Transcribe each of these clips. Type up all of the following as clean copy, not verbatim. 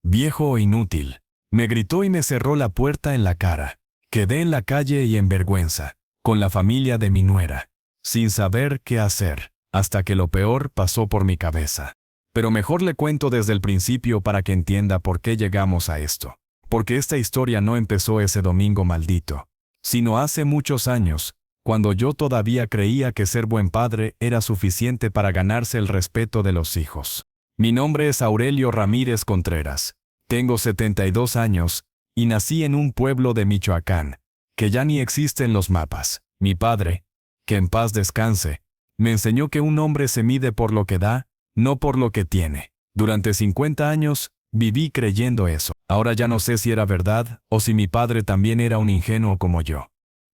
Viejo inútil. Me gritó y me cerró la puerta en la cara. Quedé en la calle y en vergüenza, con la familia de mi nuera, sin saber qué hacer, hasta que lo peor pasó por mi cabeza. Pero mejor le cuento desde el principio para que entienda por qué llegamos a esto. Porque esta historia no empezó ese domingo maldito, sino hace muchos años, cuando yo todavía creía que ser buen padre era suficiente para ganarse el respeto de los hijos. Mi nombre es Aurelio Ramírez Contreras. Tengo 72 años, y nací en un pueblo de Michoacán, que ya ni existe en los mapas. Mi padre, que en paz descanse, me enseñó que un hombre se mide por lo que da, no por lo que tiene. Durante 50 años, viví creyendo eso. Ahora ya no sé si era verdad, o si mi padre también era un ingenuo como yo.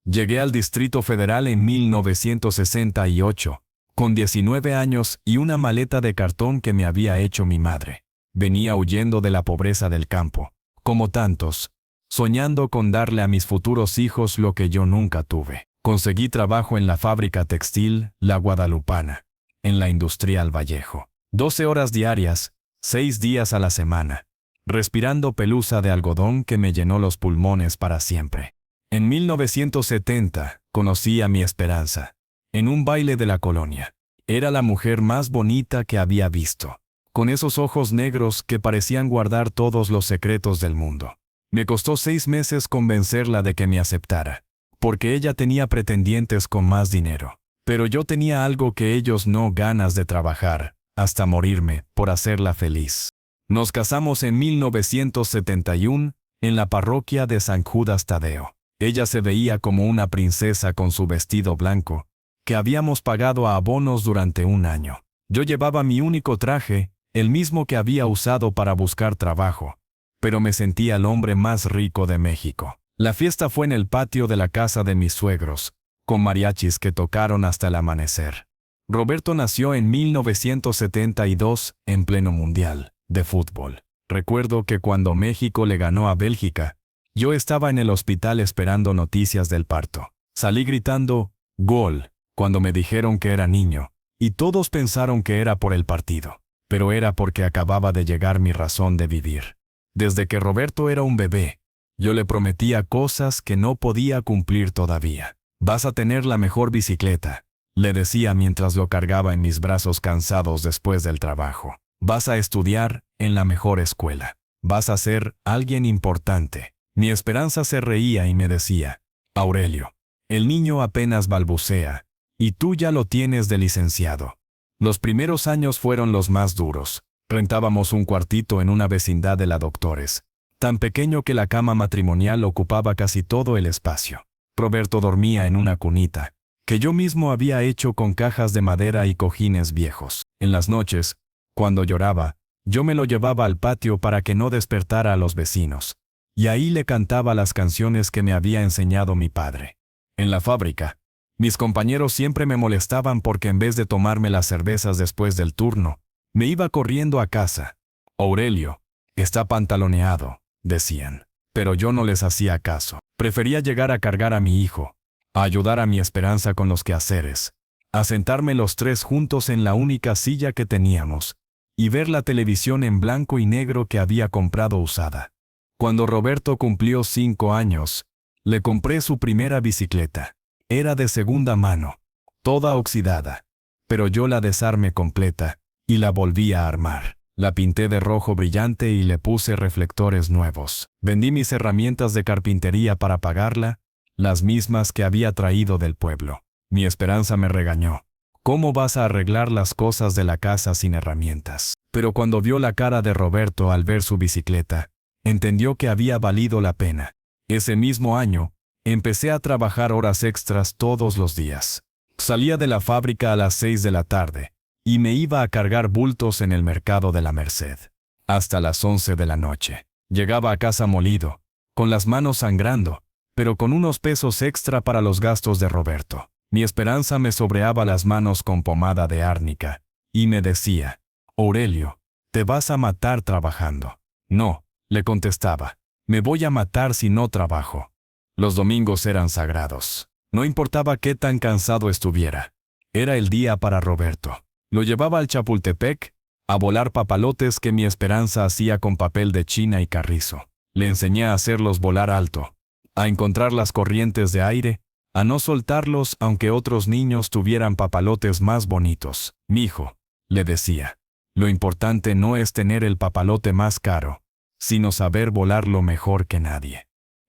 Llegué al Distrito Federal en 1968, con 19 años y una maleta de cartón que me había hecho mi madre. Venía huyendo de la pobreza del campo, como tantos, soñando con darle a mis futuros hijos lo que yo nunca tuve. Conseguí trabajo en la fábrica textil La Guadalupana, en la Industrial Vallejo. 12 horas diarias, 6 días a la semana, respirando pelusa de algodón que me llenó los pulmones para siempre. En 1970, conocí a mi Esperanza, en un baile de la colonia. Era la mujer más bonita que había visto, con esos ojos negros que parecían guardar todos los secretos del mundo. Me costó 6 meses convencerla de que me aceptara, porque ella tenía pretendientes con más dinero. Pero yo tenía algo que ellos no, ganas de trabajar, hasta morirme, por hacerla feliz. Nos casamos en 1971, en la parroquia de San Judas Tadeo. Ella se veía como una princesa con su vestido blanco, que habíamos pagado a abonos durante un año. Yo llevaba mi único traje, el mismo que había usado para buscar trabajo, pero me sentía el hombre más rico de México. La fiesta fue en el patio de la casa de mis suegros, con mariachis que tocaron hasta el amanecer. Roberto nació en 1972, en pleno mundial de fútbol. Recuerdo que cuando México le ganó a Bélgica, yo estaba en el hospital esperando noticias del parto. Salí gritando, ¡gol!, cuando me dijeron que era niño, y todos pensaron que era por el partido. Pero era porque acababa de llegar mi razón de vivir. Desde que Roberto era un bebé, yo le prometía cosas que no podía cumplir todavía. Vas a tener la mejor bicicleta, le decía mientras lo cargaba en mis brazos cansados después del trabajo. Vas a estudiar en la mejor escuela. Vas a ser alguien importante. Mi Esperanza se reía y me decía, Aurelio, el niño apenas balbucea, y tú ya lo tienes de licenciado. Los primeros años fueron los más duros. Rentábamos un cuartito en una vecindad de la Doctores, tan pequeño que la cama matrimonial ocupaba casi todo el espacio. Roberto dormía en una cunita, que yo mismo había hecho con cajas de madera y cojines viejos. En las noches, cuando lloraba, yo me lo llevaba al patio para que no despertara a los vecinos, y ahí le cantaba las canciones que me había enseñado mi padre. En la fábrica, mis compañeros siempre me molestaban porque en vez de tomarme las cervezas después del turno, me iba corriendo a casa. Aurelio, está pantaloneado, decían. Pero yo no les hacía caso. Prefería llegar a cargar a mi hijo, a ayudar a mi Esperanza con los quehaceres, a sentarme los tres juntos en la única silla que teníamos, y ver la televisión en blanco y negro que había comprado usada. Cuando Roberto cumplió 5 años, le compré su primera bicicleta. Era de segunda mano, toda oxidada, pero yo la desarmé completa y la volví a armar. La pinté de rojo brillante y le puse reflectores nuevos. Vendí mis herramientas de carpintería para pagarla, las mismas que había traído del pueblo. Mi Esperanza me regañó. ¿Cómo vas a arreglar las cosas de la casa sin herramientas? Pero cuando vio la cara de Roberto al ver su bicicleta, entendió que había valido la pena. Ese mismo año, empecé a trabajar horas extras todos los días. Salía de la fábrica a las 6 de la tarde y me iba a cargar bultos en el mercado de la Merced. Hasta las 11 de la noche. Llegaba a casa molido, con las manos sangrando, pero con unos pesos extra para los gastos de Roberto. Mi Esperanza me sobreaba las manos con pomada de árnica y me decía, Aurelio, te vas a matar trabajando. No, le contestaba, me voy a matar si no trabajo. Los domingos eran sagrados. No importaba qué tan cansado estuviera. Era el día para Roberto. Lo llevaba al Chapultepec, a volar papalotes que mi esperanza hacía con papel de China y carrizo. Le enseñé a hacerlos volar alto, a encontrar las corrientes de aire, a no soltarlos aunque otros niños tuvieran papalotes más bonitos. Mijo, le decía, lo importante no es tener el papalote más caro, sino saber volarlo mejor que nadie.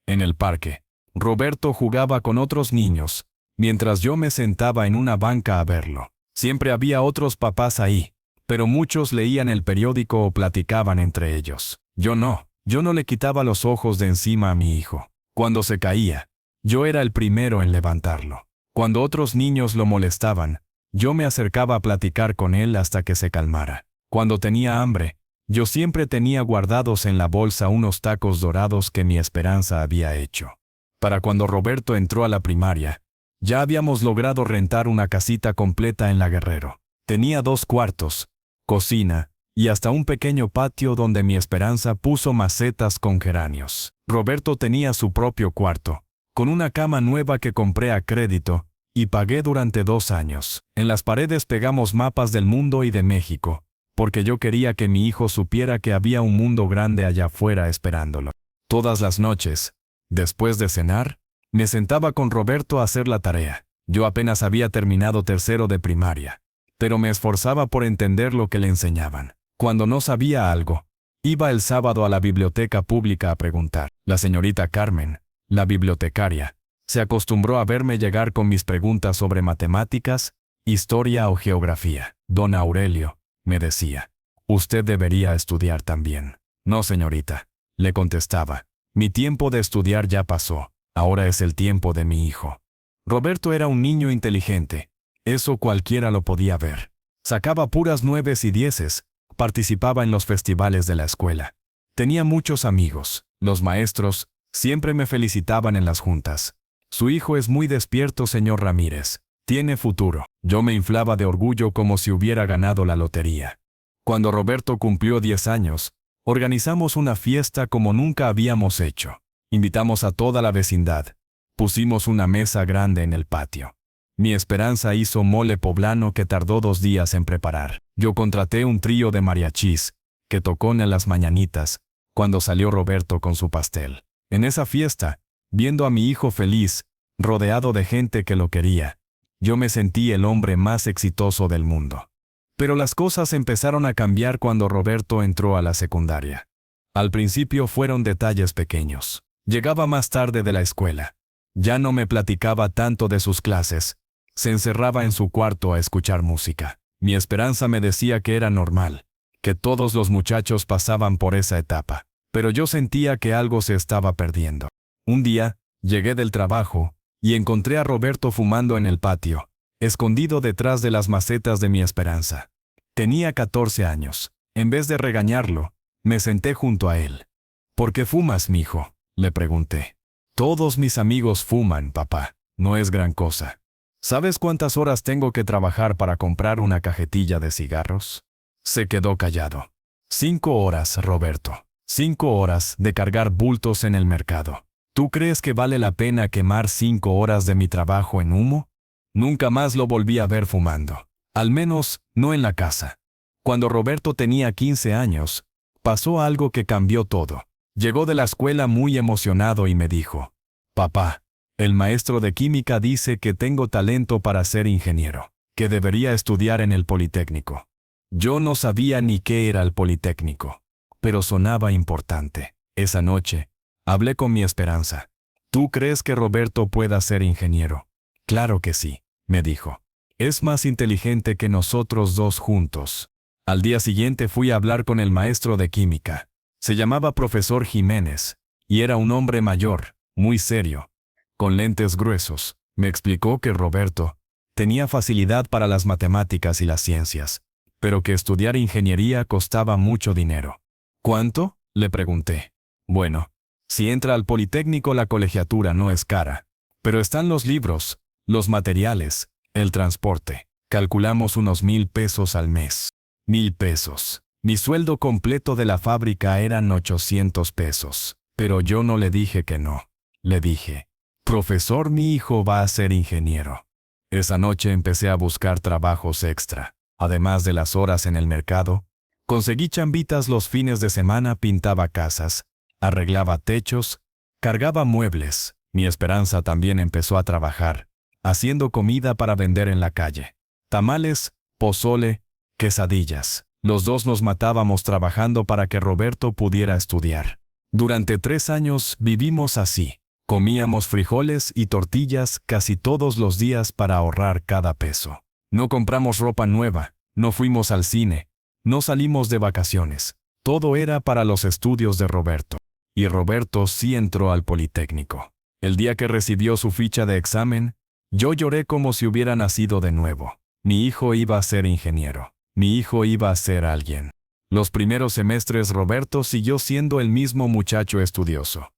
En el parque, Roberto jugaba con otros niños, mientras yo me sentaba en una banca a verlo. Siempre había otros papás ahí, pero muchos leían el periódico o platicaban entre ellos. Yo no le quitaba los ojos de encima a mi hijo. Cuando se caía, yo era el primero en levantarlo. Cuando otros niños lo molestaban, yo me acercaba a platicar con él hasta que se calmara. Cuando tenía hambre, yo siempre tenía guardados en la bolsa unos tacos dorados que mi esperanza había hecho. Para cuando Roberto entró a la primaria, ya habíamos logrado rentar una casita completa en La Guerrero. Tenía 2 cuartos, cocina, y hasta un pequeño patio donde mi esperanza puso macetas con geranios. Roberto tenía su propio cuarto, con una cama nueva que compré a crédito, y pagué durante 2 años. En las paredes pegamos mapas del mundo y de México, porque yo quería que mi hijo supiera que había un mundo grande allá afuera esperándolo. Todas las noches, después de cenar, me sentaba con Roberto a hacer la tarea. Yo apenas había terminado 3º de primaria, pero me esforzaba por entender lo que le enseñaban. Cuando no sabía algo, iba el sábado a la biblioteca pública a preguntar. La señorita Carmen, la bibliotecaria, se acostumbró a verme llegar con mis preguntas sobre matemáticas, historia o geografía. Don Aurelio, me decía, usted debería estudiar también. No, señorita, le contestaba, mi tiempo de estudiar ya pasó, ahora es el tiempo de mi hijo. Roberto era un niño inteligente, eso cualquiera lo podía ver. Sacaba puras 9s y 10s, participaba en los festivales de la escuela. Tenía muchos amigos, los maestros siempre me felicitaban en las juntas. Su hijo es muy despierto, señor Ramírez. Tiene futuro. Yo me inflaba de orgullo como si hubiera ganado la lotería. Cuando Roberto cumplió 10 años, organizamos una fiesta como nunca habíamos hecho. Invitamos a toda la vecindad. Pusimos una mesa grande en el patio. Mi esperanza hizo mole poblano que tardó 2 días en preparar. Yo contraté un trío de mariachis, que tocó en las mañanitas, cuando salió Roberto con su pastel. En esa fiesta, viendo a mi hijo feliz, rodeado de gente que lo quería, yo me sentí el hombre más exitoso del mundo. Pero las cosas empezaron a cambiar cuando Roberto entró a la secundaria. Al principio fueron detalles pequeños. Llegaba más tarde de la escuela. Ya no me platicaba tanto de sus clases. Se encerraba en su cuarto a escuchar música. Mi esperanza me decía que era normal, que todos los muchachos pasaban por esa etapa. Pero yo sentía que algo se estaba perdiendo. Un día, llegué del trabajo, y encontré a Roberto fumando en el patio, escondido detrás de las macetas de mi esperanza. Tenía 14 años. En vez de regañarlo, me senté junto a él. ¿Por qué fumas, mijo?, le pregunté. Todos mis amigos fuman, papá. No es gran cosa. ¿Sabes cuántas horas tengo que trabajar para comprar una cajetilla de cigarros? Se quedó callado. 5 horas, Roberto. 5 horas de cargar bultos en el mercado. ¿Tú crees que vale la pena quemar 5 horas de mi trabajo en humo? Nunca más lo volví a ver fumando. Al menos, no en la casa. Cuando Roberto tenía 15 años, pasó algo que cambió todo. Llegó de la escuela muy emocionado y me dijo, papá, el maestro de química dice que tengo talento para ser ingeniero, que debería estudiar en el Politécnico. Yo no sabía ni qué era el Politécnico, pero sonaba importante. Esa noche, hablé con mi esperanza. ¿Tú crees que Roberto pueda ser ingeniero? Claro que sí, me dijo. Es más inteligente que nosotros 2 juntos. Al día siguiente fui a hablar con el maestro de química. Se llamaba profesor Jiménez, y era un hombre mayor, muy serio, con lentes gruesos. Me explicó que Roberto tenía facilidad para las matemáticas y las ciencias, pero que estudiar ingeniería costaba mucho dinero. ¿Cuánto?, le pregunté. Bueno, si entra al Politécnico la colegiatura no es cara, pero están los libros, los materiales, el transporte. Calculamos unos 1,000 pesos al mes. 1,000 pesos. Mi sueldo completo de la fábrica eran 800 pesos. Pero yo no le dije que no. Le dije, profesor, mi hijo va a ser ingeniero. Esa noche empecé a buscar trabajos extra. Además de las horas en el mercado, Conseguí chambitas los fines de semana, pintaba casas, arreglaba techos, cargaba muebles. Mi Esperanza también empezó a trabajar, haciendo comida para vender en la calle. Tamales, pozole, quesadillas. Los dos nos matábamos trabajando para que Roberto pudiera estudiar. Durante 3 años vivimos así. Comíamos frijoles y tortillas casi todos los días para ahorrar cada peso. No compramos ropa nueva, no fuimos al cine, no salimos de vacaciones. Todo era para los estudios de Roberto. Y Roberto sí entró al Politécnico. El día que recibió su ficha de examen, yo lloré como si hubiera nacido de nuevo. Mi hijo iba a ser ingeniero. Mi hijo iba a ser alguien. Los primeros semestres Roberto siguió siendo el mismo muchacho estudioso.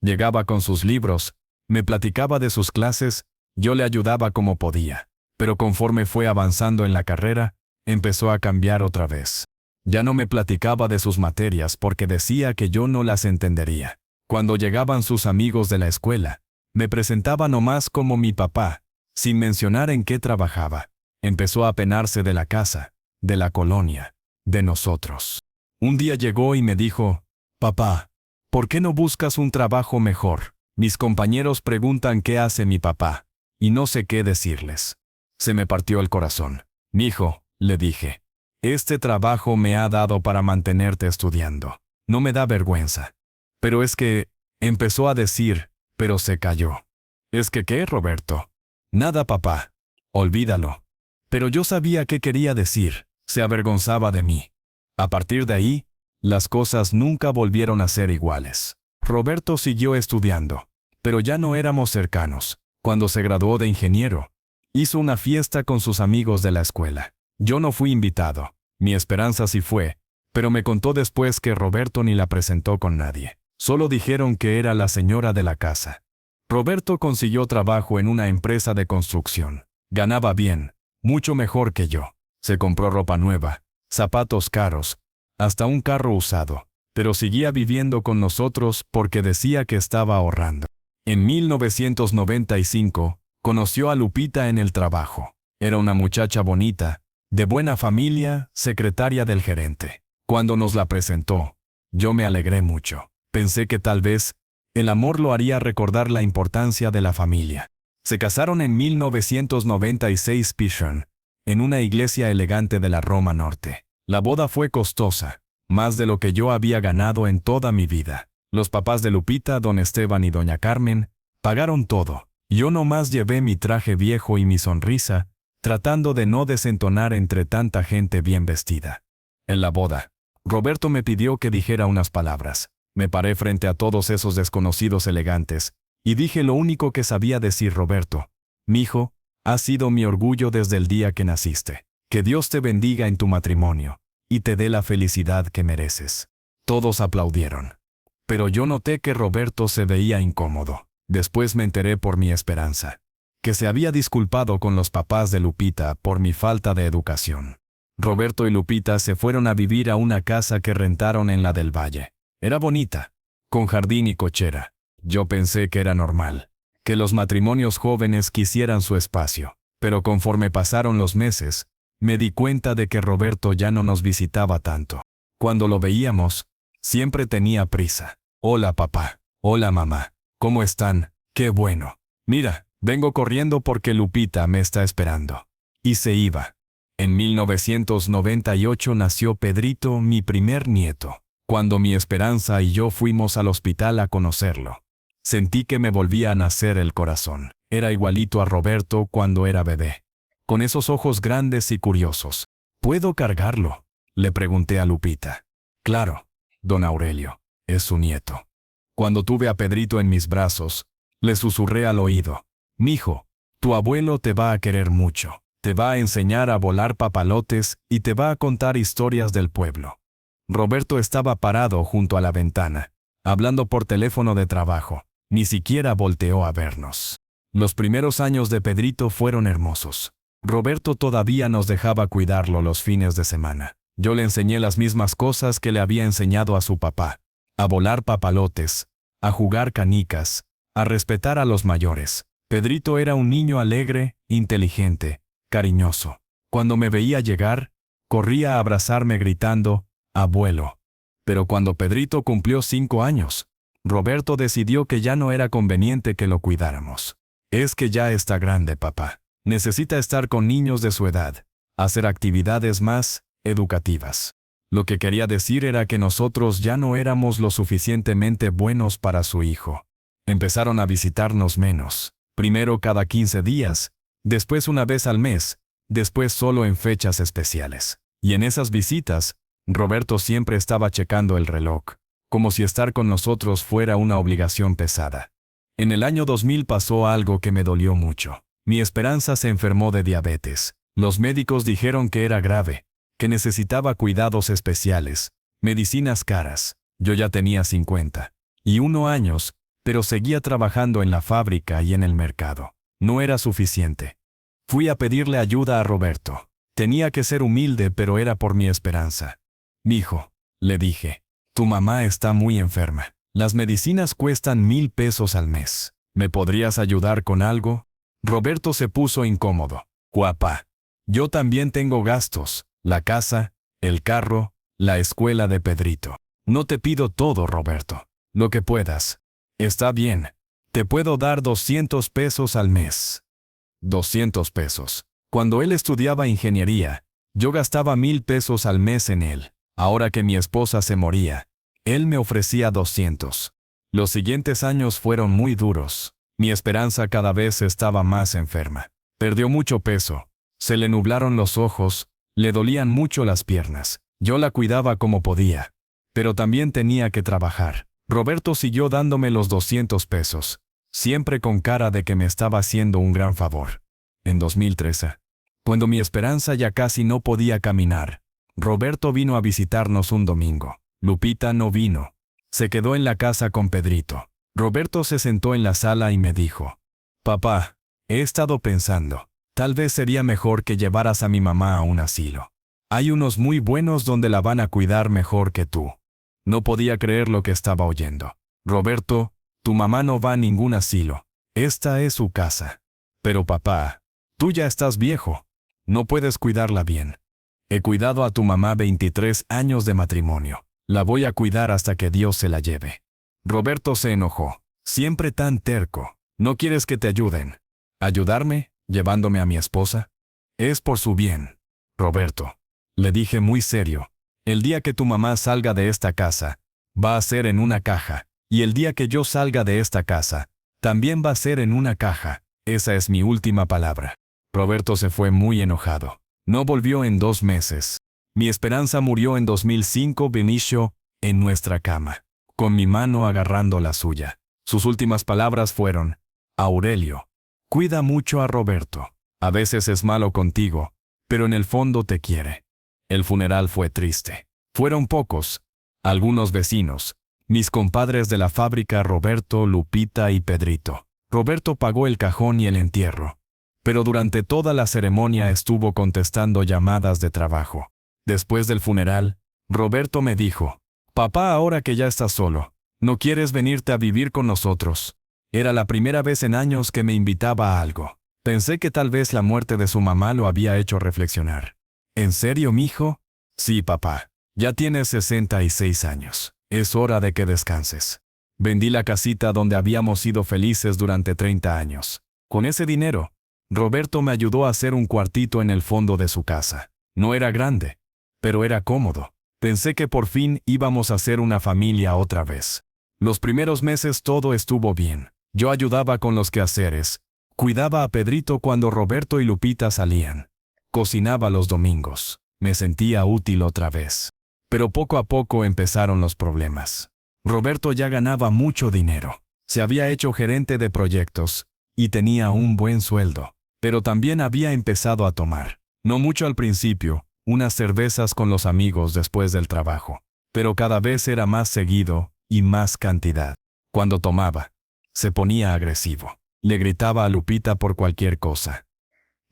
Llegaba con sus libros, me platicaba de sus clases, yo le ayudaba como podía. Pero conforme fue avanzando en la carrera, empezó a cambiar otra vez. Ya no me platicaba de sus materias porque decía que yo no las entendería. Cuando llegaban sus amigos de la escuela, me presentaba nomás como mi papá, sin mencionar en qué trabajaba. Empezó a penarse de la casa, de la colonia, de nosotros. Un día llegó y me dijo, «Papá, ¿por qué no buscas un trabajo mejor? Mis compañeros preguntan qué hace mi papá, y no sé qué decirles». Se me partió el corazón. «Mijo», le dije, «este trabajo me ha dado para mantenerte estudiando. No me da vergüenza». «Pero es que», empezó a decir, pero se calló. «¿Es que qué, Roberto?» «Nada, papá. Olvídalo». Pero yo sabía qué quería decir. Se avergonzaba de mí. A partir de ahí, las cosas nunca volvieron a ser iguales. Roberto siguió estudiando, pero ya no éramos cercanos. Cuando se graduó de ingeniero, hizo una fiesta con sus amigos de la escuela. Yo no fui invitado. Mi Esperanza sí fue, pero me contó después que Roberto ni la presentó con nadie. Solo dijeron que era la señora de la casa. Roberto consiguió trabajo en una empresa de construcción. Ganaba bien, mucho mejor que yo. Se compró ropa nueva, zapatos caros, hasta un carro usado, pero seguía viviendo con nosotros porque decía que estaba ahorrando. En 1995, conoció a Lupita en el trabajo. Era una muchacha bonita, de buena familia, secretaria del gerente. Cuando nos la presentó, yo me alegré mucho. Pensé que tal vez el amor lo haría recordar la importancia de la familia. Se casaron en 1996 Pichon, en una iglesia elegante de la Roma Norte. La boda fue costosa, más de lo que yo había ganado en toda mi vida. Los papás de Lupita, don Esteban y doña Carmen, pagaron todo. Yo nomás llevé mi traje viejo y mi sonrisa, tratando de no desentonar entre tanta gente bien vestida. En la boda, Roberto me pidió que dijera unas palabras. Me paré frente a todos esos desconocidos elegantes, y dije lo único que sabía decir: Roberto, mijo, has sido mi orgullo desde el día que naciste. Que Dios te bendiga en tu matrimonio, y te dé la felicidad que mereces. Todos aplaudieron. Pero yo noté que Roberto se veía incómodo. Después me enteré por mi Esperanza, que se había disculpado con los papás de Lupita por mi falta de educación. Roberto y Lupita se fueron a vivir a una casa que rentaron en la del Valle. Era bonita, con jardín y cochera. Yo pensé que era normal, que los matrimonios jóvenes quisieran su espacio. Pero conforme pasaron los meses, me di cuenta de que Roberto ya no nos visitaba tanto. Cuando lo veíamos, siempre tenía prisa. Hola papá, hola mamá, ¿cómo están? Qué bueno. Mira, vengo corriendo porque Lupita me está esperando. Y se iba. En 1998 nació Pedrito, mi primer nieto. Cuando mi Esperanza y yo fuimos al hospital a conocerlo, sentí que me volvía a nacer el corazón. Era igualito a Roberto cuando era bebé, con esos ojos grandes y curiosos. ¿Puedo cargarlo?, le pregunté a Lupita. Claro, don Aurelio, es su nieto. Cuando tuve a Pedrito en mis brazos, le susurré al oído: mijo, tu abuelo te va a querer mucho, te va a enseñar a volar papalotes y te va a contar historias del pueblo. Roberto estaba parado junto a la ventana, hablando por teléfono de trabajo. Ni siquiera volteó a vernos. Los primeros años de Pedrito fueron hermosos. Roberto todavía nos dejaba cuidarlo los fines de semana. Yo le enseñé las mismas cosas que le había enseñado a su papá: a volar papalotes, a jugar canicas, a respetar a los mayores. Pedrito era un niño alegre, inteligente, cariñoso. Cuando me veía llegar, Corría a abrazarme gritando, «Abuelo». Pero cuando Pedrito cumplió 5 años, Roberto decidió que ya no era conveniente que lo cuidáramos. «Es que ya está grande, papá. Necesita estar con niños de su edad, hacer actividades más educativas». Lo que quería decir era que nosotros ya no éramos lo suficientemente buenos para su hijo. Empezaron a visitarnos menos, primero cada 15 días, después una vez al mes, después solo en fechas especiales. Y en esas visitas, Roberto siempre estaba checando el reloj, como si estar con nosotros fuera una obligación pesada. En el año 2000 pasó algo que me dolió mucho. Mi Esperanza se enfermó de diabetes. Los médicos dijeron que era grave, que necesitaba cuidados especiales, medicinas caras. Yo ya tenía 51 años, pero seguía trabajando en la fábrica y en el mercado. No era suficiente. Fui a pedirle ayuda a Roberto. Tenía que ser humilde, pero era por mi Esperanza. «Mijo», le dije, «tu mamá está muy enferma. Las medicinas cuestan 1,000 pesos al mes. ¿Me podrías ayudar con algo?» Roberto se puso incómodo. «Guapa, yo también tengo gastos, la casa, el carro, la escuela de Pedrito. No te pido todo, Roberto. Lo que puedas. Está bien. Te puedo dar 200 pesos al mes». 200 pesos. Cuando él estudiaba ingeniería, yo gastaba 1,000 pesos al mes en él. Ahora que mi esposa se moría, él me ofrecía 200. Los siguientes años fueron muy duros. Mi Esperanza cada vez estaba más enferma. Perdió mucho peso. Se le nublaron los ojos, le dolían mucho las piernas. Yo la cuidaba como podía, pero también tenía que trabajar. Roberto siguió dándome los 200 pesos, siempre con cara de que me estaba haciendo un gran favor. En 2013, cuando mi Esperanza ya casi no podía caminar, Roberto vino a visitarnos un domingo. Lupita no vino. Se quedó en la casa con Pedrito. Roberto se sentó en la sala y me dijo, «Papá, he estado pensando, tal vez sería mejor que llevaras a mi mamá a un asilo. Hay unos muy buenos donde la van a cuidar mejor que tú». No podía creer lo que estaba oyendo. «Roberto, tu mamá no va a ningún asilo. Esta es su casa». «Pero papá, tú ya estás viejo. No puedes cuidarla bien». «He cuidado a tu mamá 23 años de matrimonio. La voy a cuidar hasta que Dios se la lleve». Roberto se enojó. «Siempre tan terco. ¿No quieres que te ayuden? ¿Ayudarme, llevándome a mi esposa? Es por su bien». «Roberto», le dije muy serio, «el día que tu mamá salga de esta casa, va a ser en una caja. Y el día que yo salga de esta casa, también va a ser en una caja. Esa es mi última palabra». Roberto se fue muy enojado. No volvió en 2 meses. Mi Esperanza murió en 2005, Benicio, en nuestra cama, con mi mano agarrando la suya. Sus últimas palabras fueron, «Aurelio, cuida mucho a Roberto. A veces es malo contigo, pero en el fondo te quiere». El funeral fue triste. Fueron pocos, algunos vecinos, mis compadres de la fábrica, Roberto, Lupita y Pedrito. Roberto pagó el cajón y el entierro, pero durante toda la ceremonia estuvo contestando llamadas de trabajo. Después del funeral, Roberto me dijo, «Papá, ahora que ya estás solo, ¿no quieres venirte a vivir con nosotros?». Era la primera vez en años que me invitaba a algo. Pensé que tal vez la muerte de su mamá lo había hecho reflexionar. «¿En serio, mijo?». «Sí, papá. Ya tienes 66 años. Es hora de que descanses». Vendí la casita donde habíamos sido felices durante 30 años. Con ese dinero, Roberto me ayudó a hacer un cuartito en el fondo de su casa. No era grande, pero era cómodo. Pensé que por fin íbamos a ser una familia otra vez. Los primeros meses todo estuvo bien. Yo ayudaba con los quehaceres. Cuidaba a Pedrito cuando Roberto y Lupita salían. Cocinaba los domingos. Me sentía útil otra vez. Pero poco a poco empezaron los problemas. Roberto ya ganaba mucho dinero. Se había hecho gerente de proyectos y tenía un buen sueldo. Pero también había empezado a tomar. No mucho al principio, unas cervezas con los amigos después del trabajo. Pero cada vez era más seguido y más cantidad. Cuando tomaba, se ponía agresivo. Le gritaba a Lupita por cualquier cosa.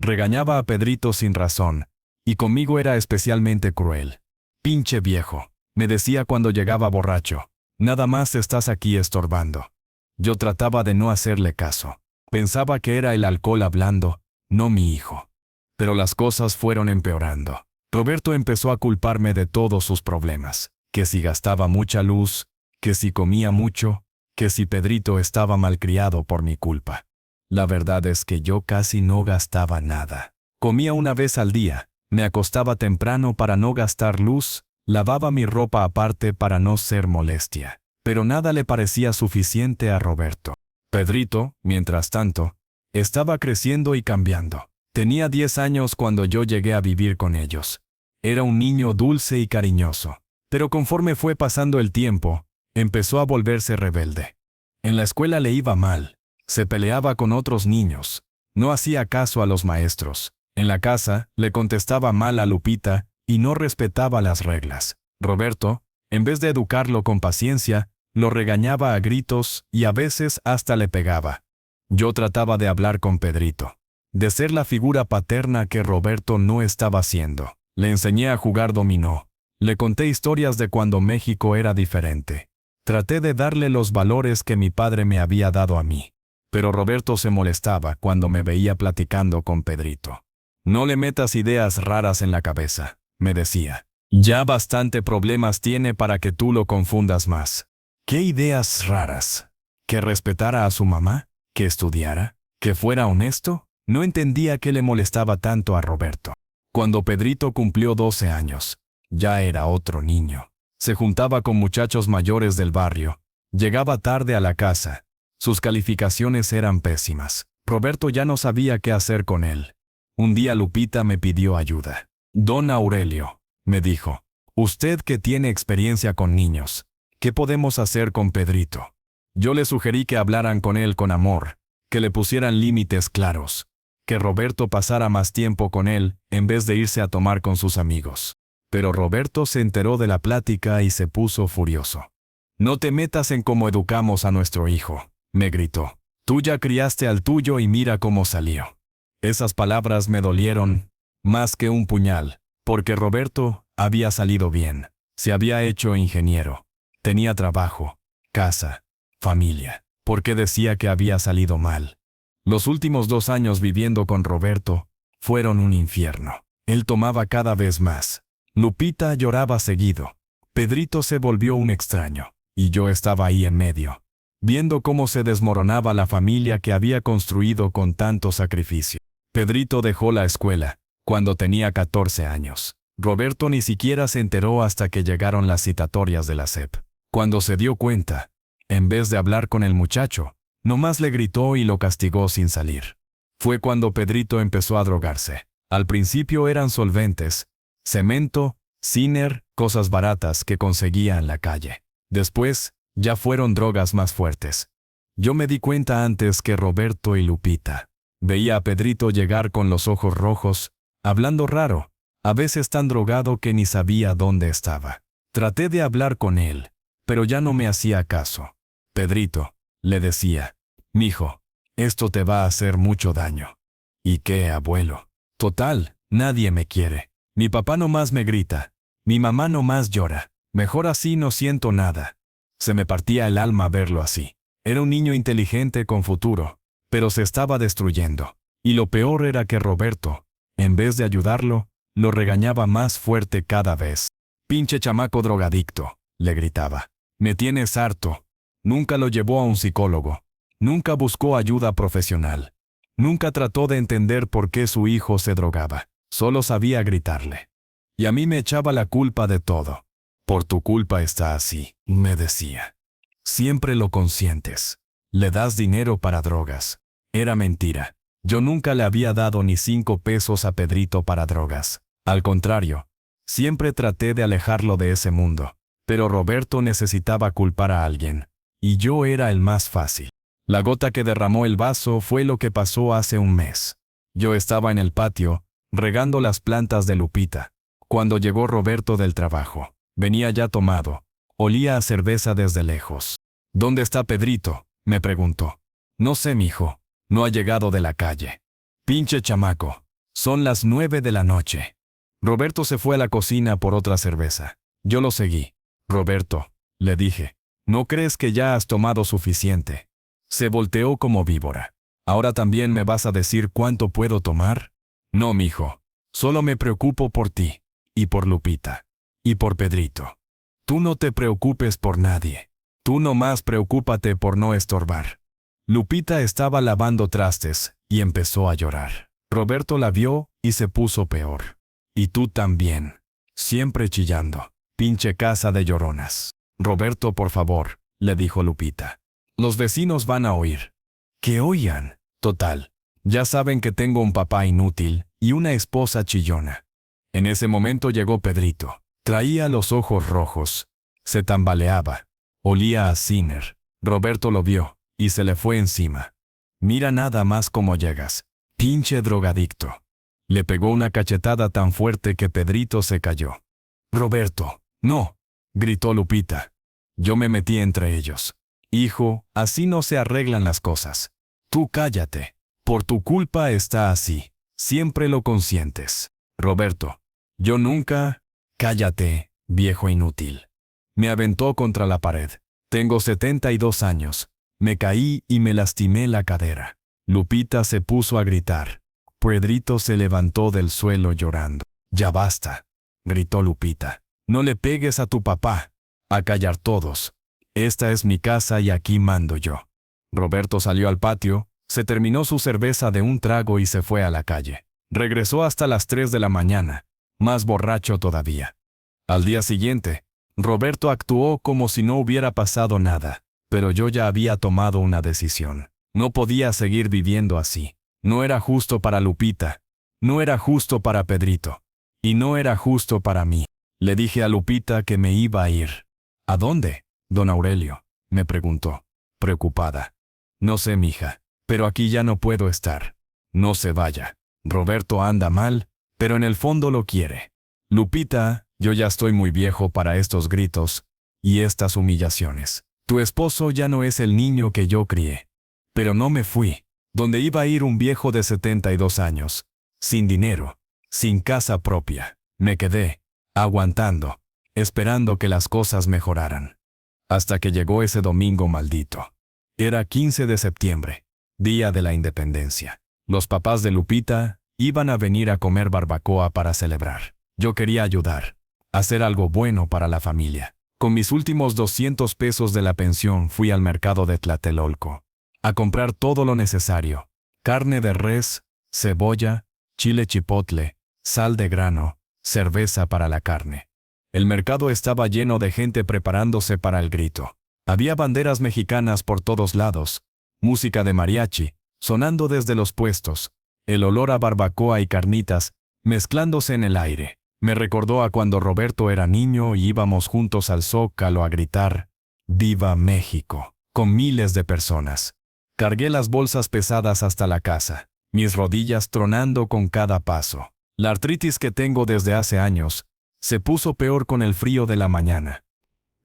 Regañaba a Pedrito sin razón, y conmigo era especialmente cruel. «Pinche viejo», me decía cuando llegaba borracho. «Nada más estás aquí estorbando». Yo trataba de no hacerle caso. Pensaba que era el alcohol hablando, no mi hijo. Pero las cosas fueron empeorando. Roberto empezó a culparme de todos sus problemas, que si gastaba mucha luz, que si comía mucho, que si Pedrito estaba malcriado por mi culpa. La verdad es que yo casi no gastaba nada. Comía una vez al día, me acostaba temprano para no gastar luz, lavaba mi ropa aparte para no ser molestia. Pero nada le parecía suficiente a Roberto. Pedrito, mientras tanto, estaba creciendo y cambiando. Tenía 10 años cuando yo llegué a vivir con ellos. Era un niño dulce y cariñoso. Pero conforme fue pasando el tiempo, empezó a volverse rebelde. En la escuela le iba mal. Se peleaba con otros niños. No hacía caso a los maestros. En la casa, le contestaba mal a Lupita y no respetaba las reglas. Roberto, en vez de educarlo con paciencia, lo regañaba a gritos y a veces hasta le pegaba. Yo trataba de hablar con Pedrito, de ser la figura paterna que Roberto no estaba siendo. Le enseñé a jugar dominó. Le conté historias de cuando México era diferente. Traté de darle los valores que mi padre me había dado a mí. Pero Roberto se molestaba cuando me veía platicando con Pedrito. No le metas ideas raras en la cabeza, me decía. Ya bastante problemas tiene para que tú lo confundas más. ¿Qué ideas raras? ¿Que respetara a su mamá? ¿Que estudiara? ¿Que fuera honesto? No entendía qué le molestaba tanto a Roberto. Cuando Pedrito cumplió 12 años, ya era otro niño. Se juntaba con muchachos mayores del barrio. Llegaba tarde a la casa. Sus calificaciones eran pésimas. Roberto ya no sabía qué hacer con él. Un día Lupita me pidió ayuda. Don Aurelio, me dijo, usted que tiene experiencia con niños, ¿qué podemos hacer con Pedrito? Yo le sugerí que hablaran con él con amor, que le pusieran límites claros, que Roberto pasara más tiempo con él en vez de irse a tomar con sus amigos. Pero Roberto se enteró de la plática y se puso furioso. No te metas en cómo educamos a nuestro hijo, me gritó. Tú ya criaste al tuyo y mira cómo salió. Esas palabras me dolieron más que un puñal, porque Roberto había salido bien. Se había hecho ingeniero. Tenía trabajo, casa, familia. ¿Por qué decía que había salido mal? Los últimos 2 años viviendo con Roberto fueron un infierno. Él tomaba cada vez más. Lupita lloraba seguido. Pedrito se volvió un extraño, y yo estaba ahí en medio, viendo cómo se desmoronaba la familia que había construido con tanto sacrificio. Pedrito dejó la escuela cuando tenía 14 años. Roberto ni siquiera se enteró hasta que llegaron las citatorias de la SEP. Cuando se dio cuenta, en vez de hablar con el muchacho, nomás le gritó y lo castigó sin salir. Fue cuando Pedrito empezó a drogarse. Al principio eran solventes, cemento, Ciner, cosas baratas que conseguía en la calle. Después, ya fueron drogas más fuertes. Yo me di cuenta antes que Roberto y Lupita. Veía a Pedrito llegar con los ojos rojos, hablando raro, a veces tan drogado que ni sabía dónde estaba. Traté de hablar con él, pero ya no me hacía caso. Pedrito, le decía, mijo, esto te va a hacer mucho daño. ¿Y qué, abuelo? Total, nadie me quiere. Mi papá nomás me grita. Mi mamá nomás llora. Mejor así no siento nada. Se me partía el alma verlo así. Era un niño inteligente con futuro, pero se estaba destruyendo. Y lo peor era que Roberto, en vez de ayudarlo, lo regañaba más fuerte cada vez. Pinche chamaco drogadicto, le gritaba. Me tienes harto. Nunca lo llevó a un psicólogo. Nunca buscó ayuda profesional. Nunca trató de entender por qué su hijo se drogaba. Solo sabía gritarle. Y a mí me echaba la culpa de todo. Por tu culpa está así, me decía. Siempre lo consientes. Le das dinero para drogas. Era mentira. Yo nunca le había dado ni 5 pesos a Pedrito para drogas. Al contrario, siempre traté de alejarlo de ese mundo. Pero Roberto necesitaba culpar a alguien. Y yo era el más fácil. La gota que derramó el vaso fue lo que pasó hace un mes. Yo estaba en el patio, regando las plantas de Lupita, cuando llegó Roberto del trabajo. Venía ya tomado. Olía a cerveza desde lejos. ¿Dónde está Pedrito?, me preguntó. No sé, mijo. No ha llegado de la calle. Pinche chamaco. Son las 9 de la noche. Roberto se fue a la cocina por otra cerveza. Yo lo seguí. Roberto, le dije, ¿no crees que ya has tomado suficiente? Se volteó como víbora. ¿Ahora también me vas a decir cuánto puedo tomar? No, mijo. Solo me preocupo por ti. Y por Lupita. Y por Pedrito. Tú no te preocupes por nadie. Tú nomás preocúpate por no estorbar. Lupita estaba lavando trastes y empezó a llorar. Roberto la vio y se puso peor. Y tú también. Siempre chillando. Pinche casa de lloronas. Roberto, por favor, le dijo Lupita. Los vecinos van a oír. Que oigan. Total. Ya saben que tengo un papá inútil y una esposa chillona. En ese momento llegó Pedrito. Traía los ojos rojos. Se tambaleaba. Olía a Ciner. Roberto lo vio y se le fue encima. Mira nada más cómo llegas. Pinche drogadicto. Le pegó una cachetada tan fuerte que Pedrito se cayó. Roberto, no, gritó Lupita. Yo me metí entre ellos. Hijo, así no se arreglan las cosas. Tú cállate. Por tu culpa está así. Siempre lo consientes. Roberto, yo nunca... Cállate, viejo inútil. Me aventó contra la pared. Tengo 72 años. Me caí y me lastimé la cadera. Lupita se puso a gritar. Pedrito se levantó del suelo llorando. Ya basta, gritó Lupita. No le pegues a tu papá. A callar todos. Esta es mi casa y aquí mando yo. Roberto salió al patio, se terminó su cerveza de un trago y se fue a la calle. Regresó hasta las 3 de la mañana, más borracho todavía. Al día siguiente, Roberto actuó como si no hubiera pasado nada, pero yo ya había tomado una decisión. No podía seguir viviendo así. No era justo para Lupita, no era justo para Pedrito, y no era justo para mí. Le dije a Lupita que me iba a ir. ¿A dónde, don Aurelio?, me preguntó, preocupada. No sé, mija, pero aquí ya no puedo estar. No se vaya. Roberto anda mal, pero en el fondo lo quiere. Lupita, yo ya estoy muy viejo para estos gritos y estas humillaciones. Tu esposo ya no es el niño que yo crié. Pero no me fui. Donde iba a ir un viejo de 72 años, sin dinero, sin casa propia. Me quedé, aguantando, esperando que las cosas mejoraran. Hasta que llegó ese domingo maldito. Era 15 de septiembre, día de la independencia. Los papás de Lupita iban a venir a comer barbacoa para celebrar. Yo quería ayudar, hacer algo bueno para la familia. Con mis últimos 200 pesos de la pensión fui al mercado de Tlatelolco a comprar todo lo necesario: carne de res, cebolla, chile chipotle, sal de grano, cerveza para la carne. El mercado estaba lleno de gente preparándose para el grito. Había banderas mexicanas por todos lados, música de mariachi, sonando desde los puestos, el olor a barbacoa y carnitas, mezclándose en el aire. Me recordó a cuando Roberto era niño y íbamos juntos al Zócalo a gritar «¡Viva México!» con miles de personas. Cargué las bolsas pesadas hasta la casa, mis rodillas tronando con cada paso. La artritis que tengo desde hace años se puso peor con el frío de la mañana.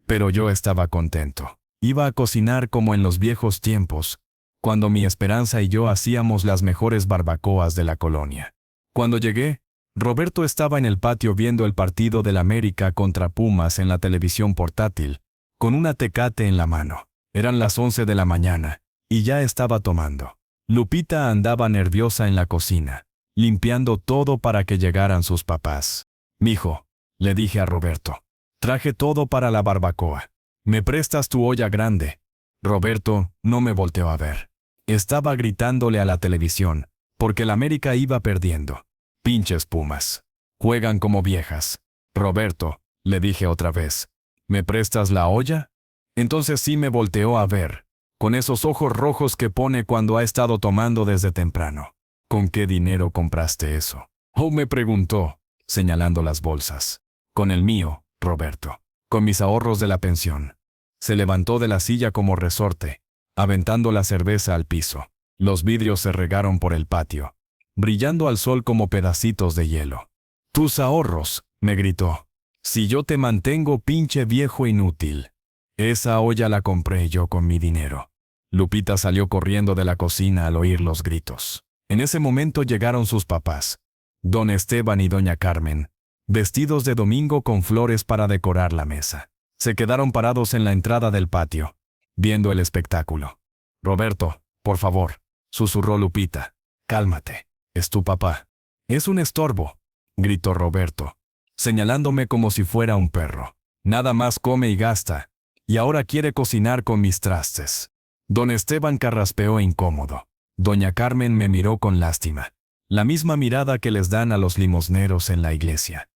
Pero yo estaba contento. Iba a cocinar como en los viejos tiempos, cuando mi Esperanza y yo hacíamos las mejores barbacoas de la colonia. Cuando llegué, Roberto estaba en el patio viendo el partido del América contra Pumas en la televisión portátil, con una Tecate en la mano. Eran las 11 de la mañana, y ya estaba tomando. Lupita andaba nerviosa en la cocina, limpiando todo para que llegaran sus papás. «Mijo», le dije a Roberto, «traje todo para la barbacoa. ¿Me prestas tu olla grande?» Roberto no me volteó a ver. Estaba gritándole a la televisión, porque el América iba perdiendo. «Pinches Pumas. Juegan como viejas». «Roberto», le dije otra vez, «¿me prestas la olla?» Entonces sí me volteó a ver, con esos ojos rojos que pone cuando ha estado tomando desde temprano. «¿Con qué dinero compraste eso?», me preguntó, señalando las bolsas. «Con el mío, Roberto. Con mis ahorros de la pensión». Se levantó de la silla como resorte, aventando la cerveza al piso. Los vidrios se regaron por el patio, brillando al sol como pedacitos de hielo. «¡Tus ahorros!», me gritó. «Si yo te mantengo, pinche viejo inútil. Esa olla la compré yo con mi dinero». Lupita salió corriendo de la cocina al oír los gritos. En ese momento llegaron sus papás, don Esteban y doña Carmen, vestidos de domingo con flores para decorar la mesa. Se quedaron parados en la entrada del patio, viendo el espectáculo. «Roberto, por favor», susurró Lupita. «Cálmate, es tu papá». «Es un estorbo», gritó Roberto. señalándome como si fuera un perro. Nada más come y gasta, y ahora quiere cocinar con mis trastes. Don Esteban carraspeó incómodo. Doña Carmen me miró con lástima. La misma mirada que les dan a los limosneros en la iglesia.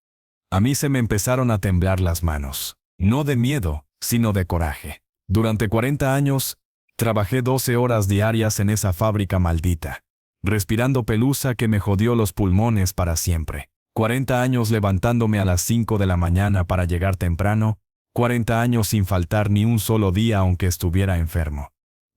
A mí se me empezaron a temblar las manos. No de miedo, sino de coraje. Durante 40 años, trabajé 12 horas diarias en esa fábrica maldita, respirando pelusa que me jodió los pulmones para siempre. 40 años levantándome a las 5 de la mañana para llegar temprano, 40 años sin faltar ni un solo día aunque estuviera enfermo.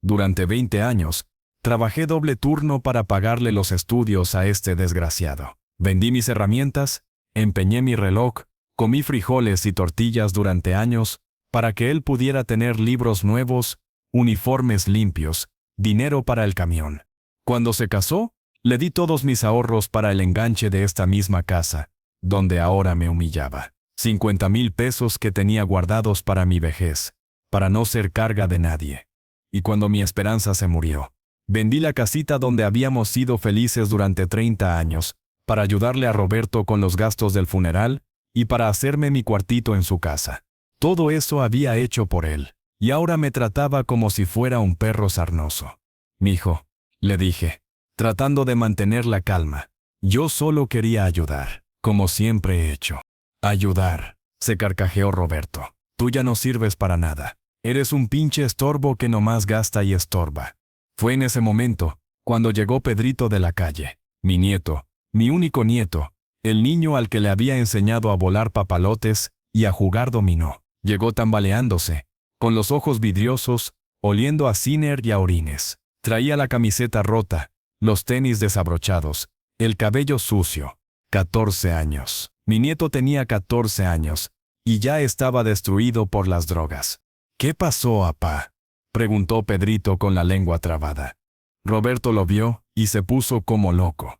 Durante 20 años, trabajé doble turno para pagarle los estudios a este desgraciado. Vendí mis herramientas, empeñé mi reloj, comí frijoles y tortillas durante años, para que él pudiera tener libros nuevos, uniformes limpios, dinero para el camión. Cuando se casó, le di todos mis ahorros para el enganche de esta misma casa, donde ahora me humillaba. 50,000 pesos que tenía guardados para mi vejez, para no ser carga de nadie. Y cuando mi esperanza se murió, vendí la casita donde habíamos sido felices durante 30 años, para ayudarle a Roberto con los gastos del funeral y para hacerme mi cuartito en su casa. Todo eso había hecho por él, y ahora me trataba como si fuera un perro sarnoso. «Mijo», le dije, tratando de mantener la calma, yo solo quería ayudar, como siempre he hecho. «Ayudar», se carcajeó Roberto. «Tú ya no sirves para nada. Eres un pinche estorbo que nomás gasta y estorba». Fue en ese momento, cuando llegó Pedrito de la calle, mi nieto, mi único nieto, el niño al que le había enseñado a volar papalotes y a jugar dominó. Llegó tambaleándose, con los ojos vidriosos, oliendo a ciner y a orines. Traía la camiseta rota, los tenis desabrochados, el cabello sucio. 14 años. Mi nieto tenía 14 años, y ya estaba destruido por las drogas. «¿Qué pasó, apá?», preguntó Pedrito con la lengua trabada. Roberto lo vio y se puso como loco.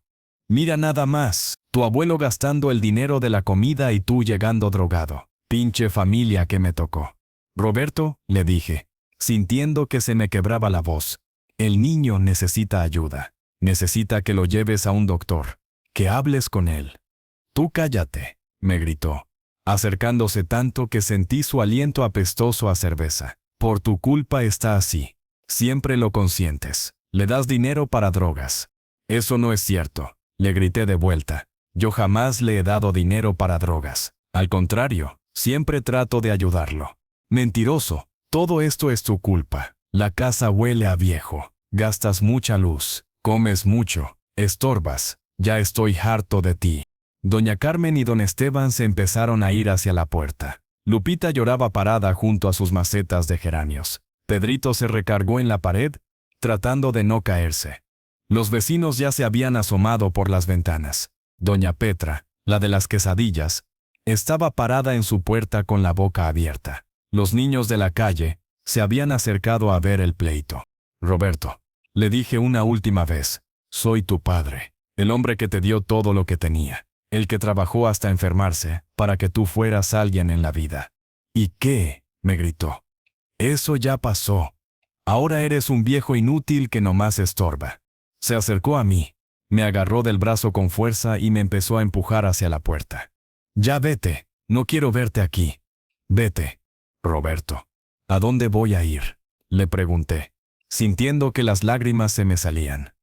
«Mira nada más, tu abuelo gastando el dinero de la comida y tú llegando drogado. Pinche familia que me tocó». «Roberto», le dije, sintiendo que se me quebraba la voz, «el niño necesita ayuda. Necesita que lo lleves a un doctor, que hables con él». «Tú cállate», me gritó, acercándose tanto que sentí su aliento apestoso a cerveza. «Por tu culpa está así. Siempre lo consientes. Le das dinero para drogas». «Eso no es cierto», le grité de vuelta. «Yo jamás le he dado dinero para drogas. Al contrario, siempre trato de ayudarlo». «Mentiroso, todo esto es tu culpa. La casa huele a viejo. Gastas mucha luz. Comes mucho. Estorbas. Ya estoy harto de ti». Doña Carmen y don Esteban se empezaron a ir hacia la puerta. Lupita lloraba parada junto a sus macetas de geranios. Pedrito se recargó en la pared, tratando de no caerse. Los vecinos ya se habían asomado por las ventanas. Doña Petra, la de las quesadillas, estaba parada en su puerta con la boca abierta. Los niños de la calle se habían acercado a ver el pleito. «Roberto», le dije una última vez, «soy tu padre, el hombre que te dio todo lo que tenía. El que trabajó hasta enfermarse, para que tú fueras alguien en la vida». «¿Y qué?», me gritó. «Eso ya pasó. Ahora eres un viejo inútil que nomás estorba». Se acercó a mí, me agarró del brazo con fuerza y me empezó a empujar hacia la puerta. «Ya vete, no quiero verte aquí. Vete». «Roberto». «¿A dónde voy a ir?», le pregunté, sintiendo que las lágrimas se me salían.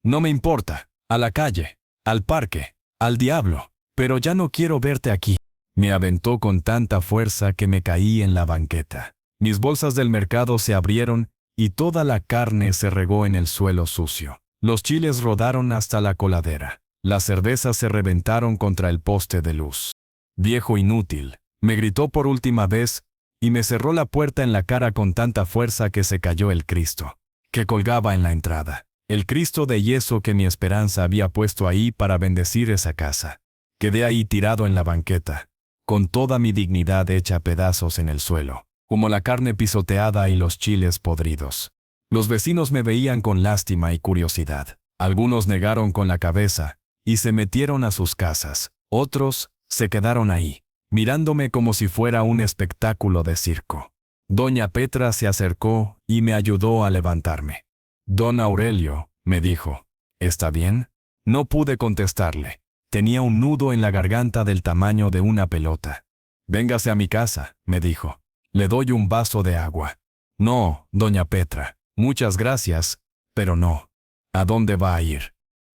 «No me importa, a la calle, al parque, al diablo, pero ya no quiero verte aquí». Me aventó con tanta fuerza que me caí en la banqueta. Mis bolsas del mercado se abrieron y toda la carne se regó en el suelo sucio. Los chiles rodaron hasta la coladera. Las cervezas se reventaron contra el poste de luz. «Viejo inútil», me gritó por última vez y me cerró la puerta en la cara con tanta fuerza que se cayó el Cristo, que colgaba en la entrada. El Cristo de yeso que mi esperanza había puesto ahí para bendecir esa casa. Quedé ahí tirado en la banqueta, con toda mi dignidad hecha pedazos en el suelo, como la carne pisoteada y los chiles podridos. Los vecinos me veían con lástima y curiosidad. Algunos negaron con la cabeza y se metieron a sus casas. Otros se quedaron ahí, mirándome como si fuera un espectáculo de circo. Doña Petra se acercó y me ayudó a levantarme. «Don Aurelio», me dijo, «¿está bien?». No pude contestarle. Tenía un nudo en la garganta del tamaño de una pelota. «Véngase a mi casa», me dijo. «Le doy un vaso de agua». «No, doña Petra, muchas gracias, pero no». «¿A dónde va a ir?»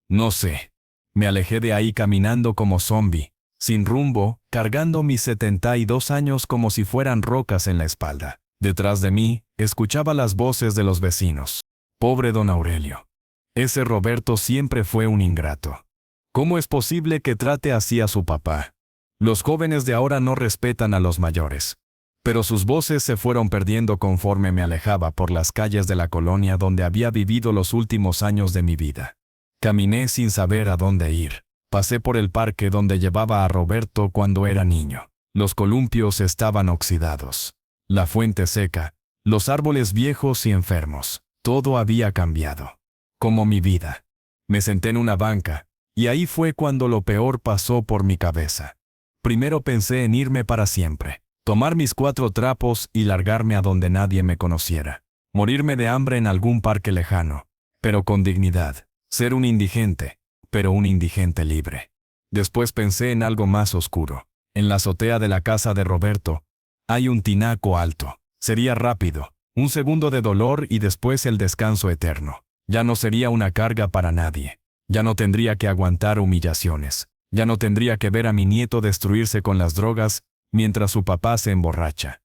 «No sé». Me alejé de ahí caminando como zombi, sin rumbo, cargando mis 72 años como si fueran rocas en la espalda. Detrás de mí, escuchaba las voces de los vecinos. Pobre don Aurelio. Ese Roberto siempre fue un ingrato. ¿Cómo es posible que trate así a su papá? Los jóvenes de ahora no respetan a los mayores. Pero sus voces se fueron perdiendo conforme me alejaba por las calles de la colonia donde había vivido los últimos años de mi vida. Caminé sin saber a dónde ir. Pasé por el parque donde llevaba a Roberto cuando era niño. Los columpios estaban oxidados. La fuente seca, los árboles viejos y enfermos. Todo había cambiado. Como mi vida. Me senté en una banca, y ahí fue cuando lo peor pasó por mi cabeza. Primero pensé en irme para siempre, tomar mis 4 trapos y largarme a donde nadie me conociera. Morirme de hambre en algún parque lejano, pero con dignidad. Ser un indigente, pero un indigente libre. Después pensé en algo más oscuro. En la azotea de la casa de Roberto, hay un tinaco alto. Sería rápido, un segundo de dolor y después el descanso eterno. Ya no sería una carga para nadie. Ya no tendría que aguantar humillaciones. Ya no tendría que ver a mi nieto destruirse con las drogas mientras su papá se emborracha.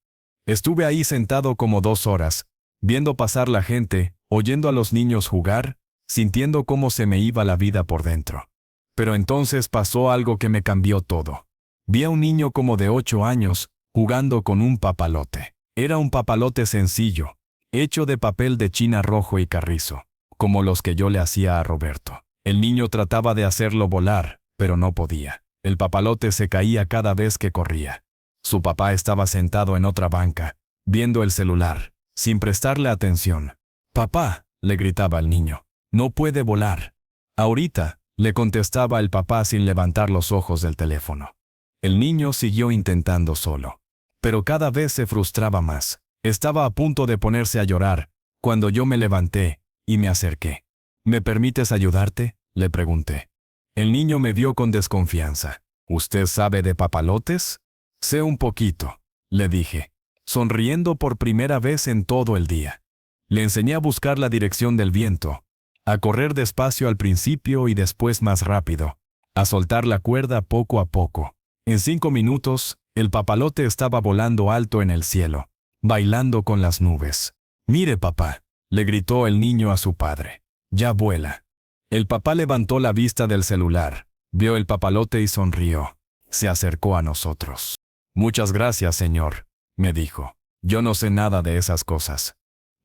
Estuve ahí sentado como 2 horas, viendo pasar la gente, oyendo a los niños jugar, sintiendo cómo se me iba la vida por dentro. Pero entonces pasó algo que me cambió todo. Vi a un niño como de 8 años, jugando con un papalote. Era un papalote sencillo, hecho de papel de china rojo y carrizo, como los que yo le hacía a Roberto. El niño trataba de hacerlo volar, pero no podía. El papalote se caía cada vez que corría. Su papá estaba sentado en otra banca, viendo el celular, sin prestarle atención. «Papá», le gritaba el niño, «no puede volar». «Ahorita», le contestaba el papá sin levantar los ojos del teléfono. El niño siguió intentando solo, pero cada vez se frustraba más. Estaba a punto de ponerse a llorar, cuando yo me levanté y me acerqué. «¿Me permites ayudarte?», le pregunté. El niño me vio con desconfianza. «¿Usted sabe de papalotes?». «Sé un poquito», le dije, sonriendo por primera vez en todo el día. Le enseñé a buscar la dirección del viento, a correr despacio al principio y después más rápido, a soltar la cuerda poco a poco. En 5 minutos, el papalote estaba volando alto en el cielo, bailando con las nubes. «Mire, papá», le gritó el niño a su padre, «ya vuela». El papá levantó la vista del celular, vio el papalote y sonrió. Se acercó a nosotros. «Muchas gracias, señor», me dijo. «Yo no sé nada de esas cosas».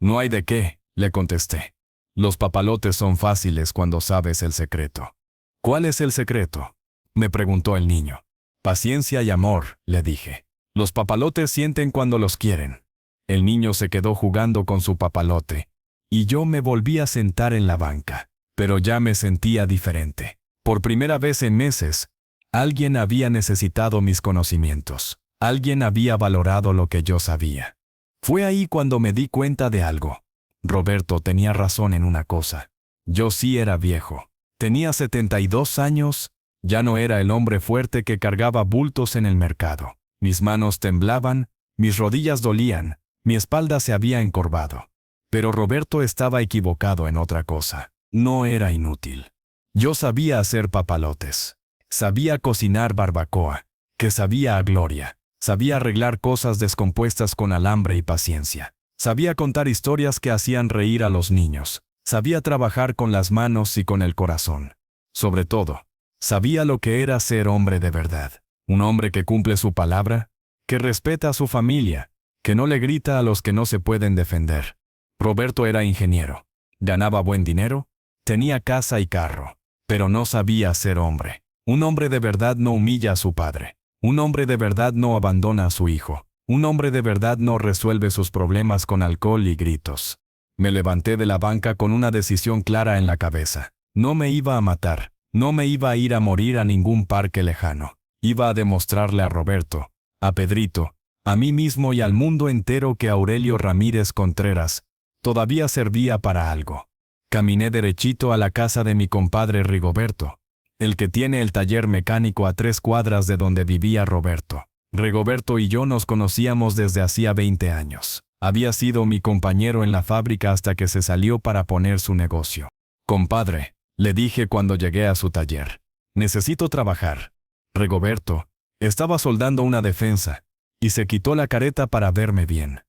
«No hay de qué», le contesté. «Los papalotes son fáciles cuando sabes el secreto». «¿Cuál es el secreto?», me preguntó el niño. «Paciencia y amor», le dije. «Los papalotes sienten cuando los quieren». El niño se quedó jugando con su papalote, y yo me volví a sentar en la banca. Pero ya me sentía diferente. Por primera vez en meses, alguien había necesitado mis conocimientos. Alguien había valorado lo que yo sabía. Fue ahí cuando me di cuenta de algo. Roberto tenía razón en una cosa. Yo sí era viejo. Tenía 72 años, ya no era el hombre fuerte que cargaba bultos en el mercado. Mis manos temblaban, mis rodillas dolían, mi espalda se había encorvado. Pero Roberto estaba equivocado en otra cosa. No era inútil. Yo sabía hacer papalotes. Sabía cocinar barbacoa, que sabía a gloria. Sabía arreglar cosas descompuestas con alambre y paciencia. Sabía contar historias que hacían reír a los niños. Sabía trabajar con las manos y con el corazón. Sobre todo, sabía lo que era ser hombre de verdad. Un hombre que cumple su palabra, que respeta a su familia, que no le grita a los que no se pueden defender. Roberto era ingeniero. Ganaba buen dinero. Tenía casa y carro, pero no sabía ser hombre. Un hombre de verdad no humilla a su padre. Un hombre de verdad no abandona a su hijo. Un hombre de verdad no resuelve sus problemas con alcohol y gritos. Me levanté de la banca con una decisión clara en la cabeza. No me iba a matar. No me iba a ir a morir a ningún parque lejano. Iba a demostrarle a Roberto, a Pedrito, a mí mismo y al mundo entero que Aurelio Ramírez Contreras todavía servía para algo. Caminé derechito a la casa de mi compadre Rigoberto. el que tiene el taller mecánico a 3 cuadras de donde vivía Roberto. Rigoberto y yo nos conocíamos desde hacía 20 años. Había sido mi compañero en la fábrica hasta que se salió para poner su negocio. Compadre, le dije cuando llegué a su taller. Necesito trabajar. Rigoberto estaba soldando una defensa y se quitó la careta para verme bien.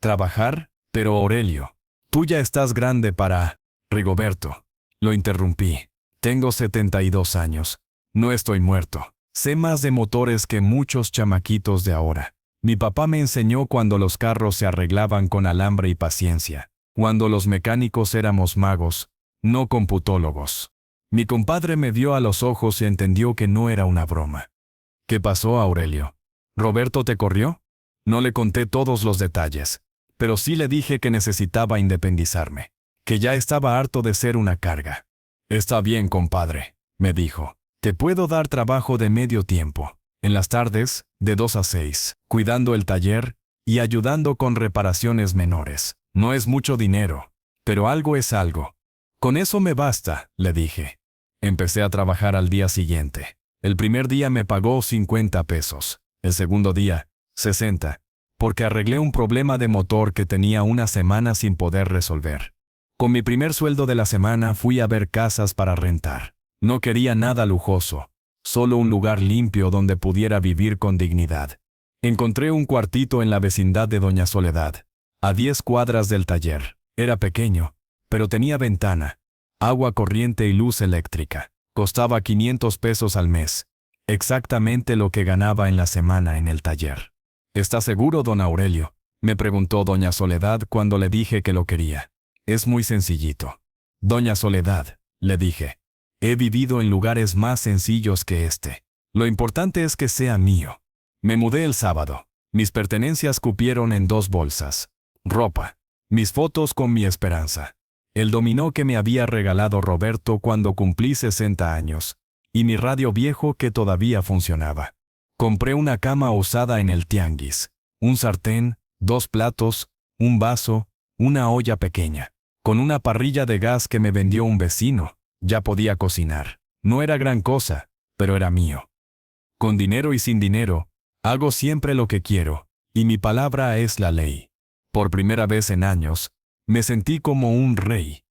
¿Trabajar? Pero Aurelio, tú ya estás grande para... Rigoberto, lo interrumpí. Tengo 72 años. No estoy muerto. Sé más de motores que muchos chamaquitos de ahora. Mi papá me enseñó cuando los carros se arreglaban con alambre y paciencia. Cuando los mecánicos éramos magos, no computólogos. Mi compadre me vio a los ojos y entendió que no era una broma. ¿Qué pasó, Aurelio? ¿Roberto te corrió? No le conté todos los detalles, pero sí le dije que necesitaba independizarme, que ya estaba harto de ser una carga. Está bien, compadre, me dijo. Te puedo dar trabajo de medio tiempo, en las tardes, de 2 a 6, cuidando el taller y ayudando con reparaciones menores. No es mucho dinero, pero algo es algo. Con eso me basta, le dije. Empecé a trabajar al día siguiente. El primer día me pagó 50 pesos, el segundo día, 60, porque arreglé un problema de motor que tenía una semana sin poder resolver. Con mi primer sueldo de la semana fui a ver casas para rentar. No quería nada lujoso, solo un lugar limpio donde pudiera vivir con dignidad. Encontré un cuartito en la vecindad de Doña Soledad, a 10 cuadras del taller. Era pequeño, pero tenía ventana, agua corriente y luz eléctrica. Costaba 500 pesos al mes, exactamente lo que ganaba en la semana en el taller. ¿Está seguro, don Aurelio?, me preguntó doña Soledad cuando le dije que lo quería. Es muy sencillito. Doña Soledad, le dije, he vivido en lugares más sencillos que este. Lo importante es que sea mío. Me mudé el sábado. Mis pertenencias cupieron en 2 bolsas. Ropa. Mis fotos con mi esperanza. El dominó que me había regalado Roberto cuando cumplí 60 años. Y mi radio viejo que todavía funcionaba. Compré una cama usada en el tianguis. Un sartén, 2 platos, un vaso, una olla pequeña. Con una parrilla de gas que me vendió un vecino. Ya podía cocinar. No era gran cosa, pero era mío. Con dinero y sin dinero, hago siempre lo que quiero, y mi palabra es la ley. Por primera vez en años, me sentí como un rey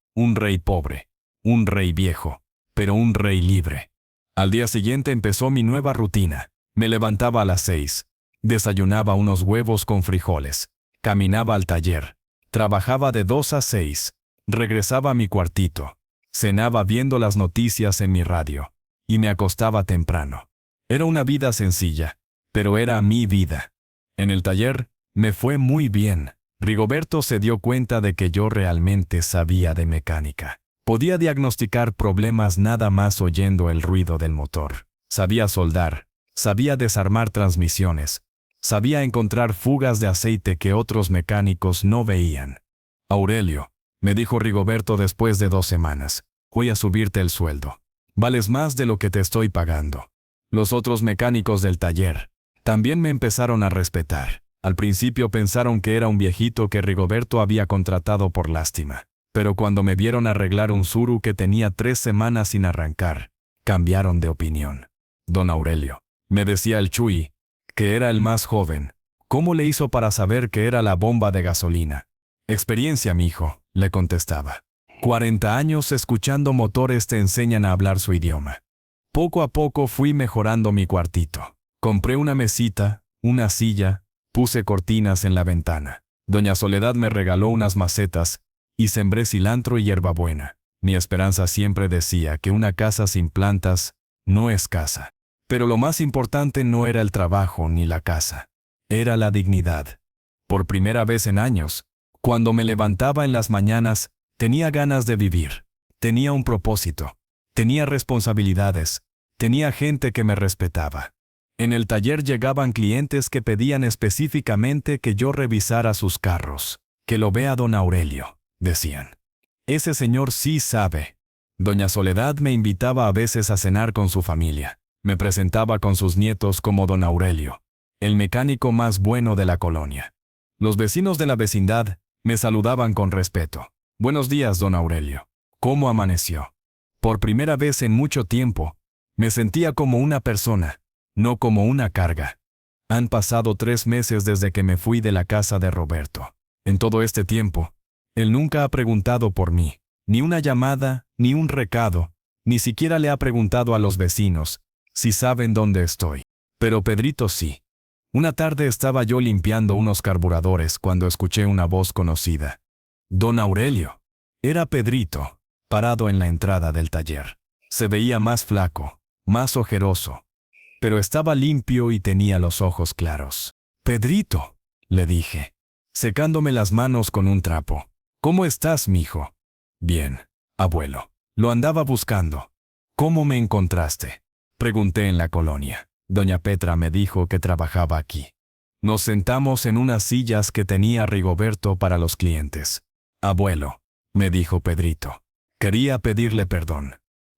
pobre, un rey viejo, pero un rey libre. Al día siguiente empezó mi nueva rutina. Me levantaba a las 6, desayunaba unos huevos con frijoles, caminaba al taller, trabajaba de 2 a 6, regresaba a mi cuartito, cenaba viendo las noticias en mi radio, y me acostaba temprano. Era una vida sencilla, pero era mi vida. En el taller, me fue muy bien. Rigoberto se dio cuenta de que yo realmente sabía de mecánica. Podía diagnosticar problemas nada más oyendo el ruido del motor. Sabía soldar, sabía desarmar transmisiones, sabía encontrar fugas de aceite que otros mecánicos no veían. Aurelio, me dijo Rigoberto después de 2 semanas, voy a subirte el sueldo. Vales más de lo que te estoy pagando. Los otros mecánicos del taller también me empezaron a respetar. Al principio pensaron que era un viejito que Rigoberto había contratado por lástima, pero cuando me vieron arreglar un Tsuru que tenía 3 semanas sin arrancar, cambiaron de opinión. Don Aurelio, me decía el Chuy, que era el más joven, ¿cómo le hizo para saber que era la bomba de gasolina? Experiencia, mijo, le contestaba. 40 años escuchando motores te enseñan a hablar su idioma. Poco a poco fui mejorando mi cuartito. Compré una mesita, una silla, puse cortinas en la ventana. Doña Soledad me regaló unas macetas y sembré cilantro y hierbabuena. Mi esperanza siempre decía que una casa sin plantas no es casa. Pero lo más importante no era el trabajo ni la casa. Era la dignidad. Por primera vez en años, cuando me levantaba en las mañanas, tenía ganas de vivir. Tenía un propósito. Tenía responsabilidades. Tenía gente que me respetaba. En el taller llegaban clientes que pedían específicamente que yo revisara sus carros. Que lo vea don Aurelio, decían. Ese señor sí sabe. Doña Soledad me invitaba a veces a cenar con su familia. Me presentaba con sus nietos como don Aurelio, el mecánico más bueno de la colonia. Los vecinos de la vecindad me saludaban con respeto. Buenos días, don Aurelio. ¿Cómo amaneció? Por primera vez en mucho tiempo, Me sentía como una persona, no como una carga. Han pasado 3 meses desde que me fui de la casa de Roberto. En todo este tiempo, él nunca ha preguntado por mí, ni una llamada, ni un recado, ni siquiera le ha preguntado a los vecinos si saben dónde estoy. Pero Pedrito sí. Una tarde estaba yo limpiando unos carburadores cuando escuché una voz conocida. Don Aurelio. Era Pedrito, parado en la entrada del taller. Se veía más flaco, más ojeroso, pero estaba limpio y tenía los ojos claros. Pedrito, le dije, secándome las manos con un trapo. ¿Cómo estás, mijo? Bien, abuelo. Lo andaba buscando. ¿Cómo me encontraste? Pregunté en la colonia. Doña Petra me dijo que trabajaba aquí. Nos sentamos en unas sillas que tenía Rigoberto para los clientes. Abuelo, me dijo Pedrito, quería pedirle perdón.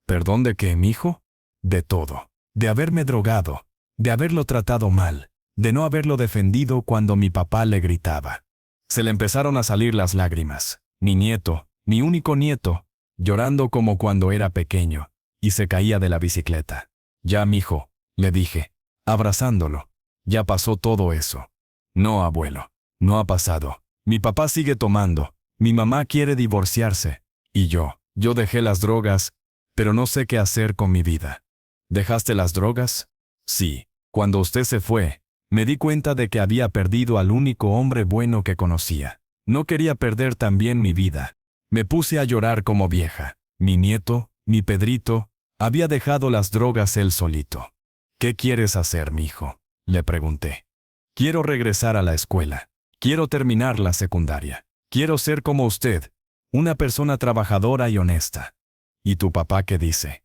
¿Perdón de qué, mijo? De todo. De haberme drogado, de haberlo tratado mal, de no haberlo defendido cuando mi papá le gritaba. Se le empezaron a salir las lágrimas. Mi nieto, mi único nieto, llorando como cuando era pequeño, y se caía de la bicicleta. Ya, mijo, le dije, abrazándolo. Ya pasó todo eso. No, abuelo, no ha pasado. Mi papá sigue tomando. Mi mamá quiere divorciarse. Y yo dejé las drogas, pero no sé qué hacer con mi vida. ¿Dejaste las drogas? Sí. Cuando usted se fue, me di cuenta de que había perdido al único hombre bueno que conocía. No quería perder también mi vida. Me puse a llorar como vieja. Mi nieto, mi Pedrito, había dejado las drogas él solito. ¿Qué quieres hacer, mijo?, le pregunté. Quiero regresar a la escuela. Quiero terminar la secundaria. Quiero ser como usted, una persona trabajadora y honesta. ¿Y tu papá qué dice?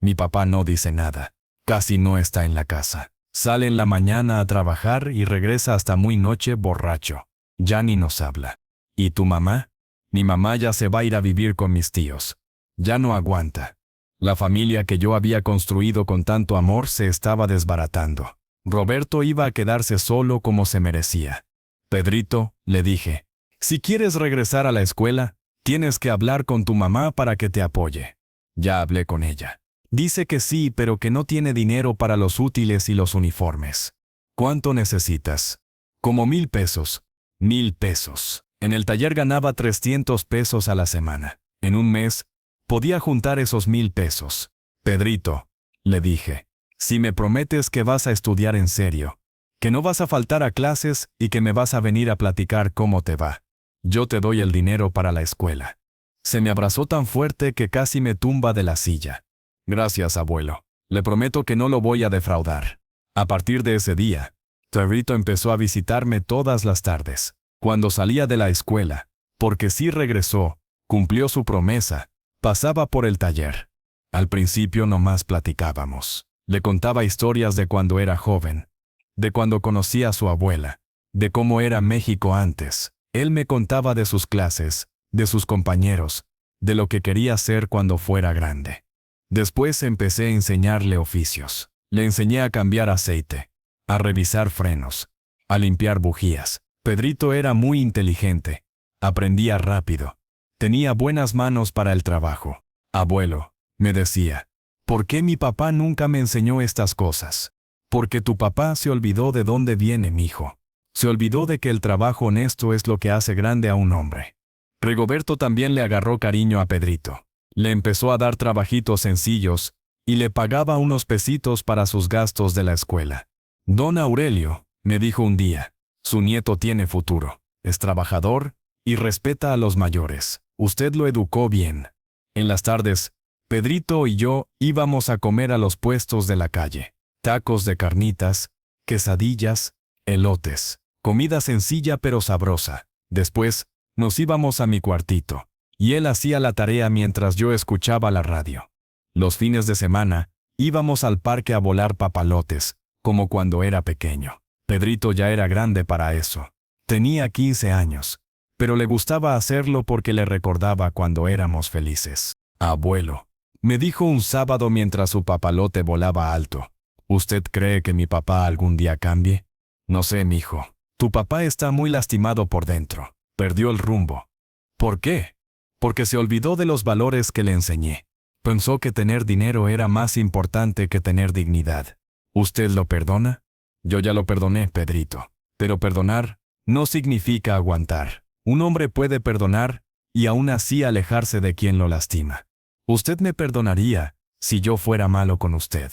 Mi papá no dice nada. Casi no está en la casa. Sale en la mañana a trabajar y regresa hasta muy noche borracho. Ya ni nos habla. ¿Y tu mamá? Mi mamá ya se va a ir a vivir con mis tíos. Ya no aguanta. La familia que yo había construido con tanto amor se estaba desbaratando. Roberto iba a quedarse solo como se merecía. Pedrito, le dije, si quieres regresar a la escuela, tienes que hablar con tu mamá para que te apoye. Ya hablé con ella. Dice que sí, pero que no tiene dinero para los útiles y los uniformes. ¿Cuánto necesitas? Como 1,000 pesos. 1,000 pesos. En el taller ganaba 300 pesos a la semana. En un mes, podía juntar esos 1,000 pesos. Pedrito, le dije, si me prometes que vas a estudiar en serio, que no vas a faltar a clases y que me vas a venir a platicar cómo te va, yo te doy el dinero para la escuela. Se me abrazó tan fuerte que casi me tumba de la silla. Gracias, abuelo. Le prometo que no lo voy a defraudar. A partir de ese día, Pedrito empezó a visitarme todas las tardes, cuando salía de la escuela, porque sí regresó, cumplió su promesa. Pasaba por el taller. Al principio nomás platicábamos. Le contaba historias de cuando era joven, de cuando conocía a su abuela, de cómo era México antes. Él me contaba de sus clases, de sus compañeros, de lo que quería hacer cuando fuera grande. Después empecé a enseñarle oficios. Le enseñé a cambiar aceite, a revisar frenos, a limpiar bujías. Pedrito era muy inteligente. Aprendía rápido. Tenía buenas manos para el trabajo. Abuelo, me decía, ¿por qué mi papá nunca me enseñó estas cosas? Porque tu papá se olvidó de dónde viene, mijo. Se olvidó de que el trabajo honesto es lo que hace grande a un hombre. Rigoberto también le agarró cariño a Pedrito. Le empezó a dar trabajitos sencillos y le pagaba unos pesitos para sus gastos de la escuela. Don Aurelio, me dijo un día, su nieto tiene futuro, es trabajador y respeta a los mayores. Usted lo educó bien. En las tardes, Pedrito y yo íbamos a comer a los puestos de la calle. Tacos de carnitas, quesadillas, elotes. Comida sencilla pero sabrosa. Después, nos íbamos a mi cuartito, y él hacía la tarea mientras yo escuchaba la radio. Los fines de semana, íbamos al parque a volar papalotes, como cuando era pequeño. Pedrito ya era grande para eso. Tenía 15 años. Pero le gustaba hacerlo porque le recordaba cuando éramos felices. Abuelo, me dijo un sábado mientras su papalote volaba alto, ¿usted cree que mi papá algún día cambie? No sé, mijo. Tu papá está muy lastimado por dentro. Perdió el rumbo. ¿Por qué? Porque se olvidó de los valores que le enseñé. Pensó que tener dinero era más importante que tener dignidad. ¿Usted lo perdona? Yo ya lo perdoné, Pedrito. Pero perdonar no significa aguantar. Un hombre puede perdonar y aún así alejarse de quien lo lastima. Usted me perdonaría si yo fuera malo con usted.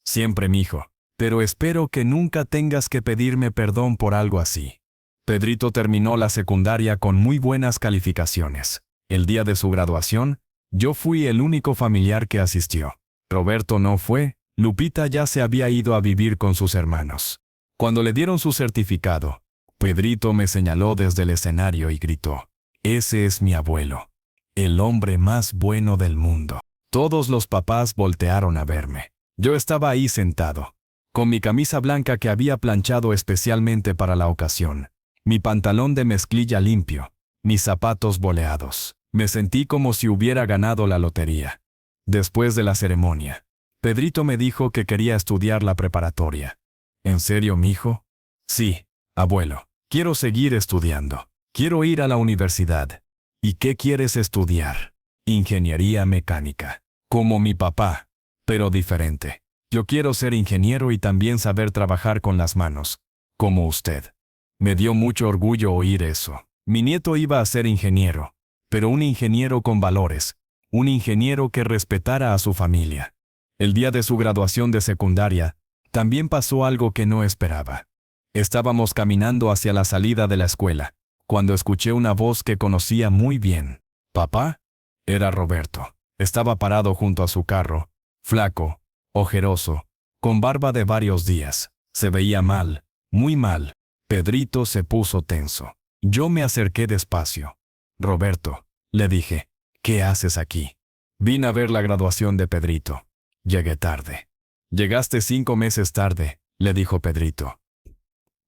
Siempre, mijo. Pero espero que nunca tengas que pedirme perdón por algo así. Pedrito terminó la secundaria con muy buenas calificaciones. El día de su graduación, yo fui el único familiar que asistió. Roberto no fue, Lupita ya se había ido a vivir con sus hermanos. Cuando le dieron su certificado, Pedrito me señaló desde el escenario y gritó: «Ese es mi abuelo, el hombre más bueno del mundo». Todos los papás voltearon a verme. Yo estaba ahí sentado, con mi camisa blanca que había planchado especialmente para la ocasión, mi pantalón de mezclilla limpio, mis zapatos boleados. Me sentí como si hubiera ganado la lotería. Después de la ceremonia, Pedrito me dijo que quería estudiar la preparatoria. ¿En serio, mijo? Sí, abuelo. Quiero seguir estudiando. Quiero ir a la universidad. ¿Y qué quieres estudiar? Ingeniería mecánica. Como mi papá, pero diferente. Yo quiero ser ingeniero y también saber trabajar con las manos, como usted. Me dio mucho orgullo oír eso. Mi nieto iba a ser ingeniero, pero un ingeniero con valores, un ingeniero que respetara a su familia. El día de su graduación de secundaria, también pasó algo que no esperaba. Estábamos caminando hacia la salida de la escuela, cuando escuché una voz que conocía muy bien. ¿Papá? Era Roberto. Estaba parado junto a su carro, flaco, ojeroso, con barba de varios días. Se veía mal, muy mal. Pedrito se puso tenso. Yo me acerqué despacio. «Roberto», le dije, «¿qué haces aquí?» «Vine a ver la graduación de Pedrito. Llegué tarde». «Llegaste 5 meses tarde», le dijo Pedrito.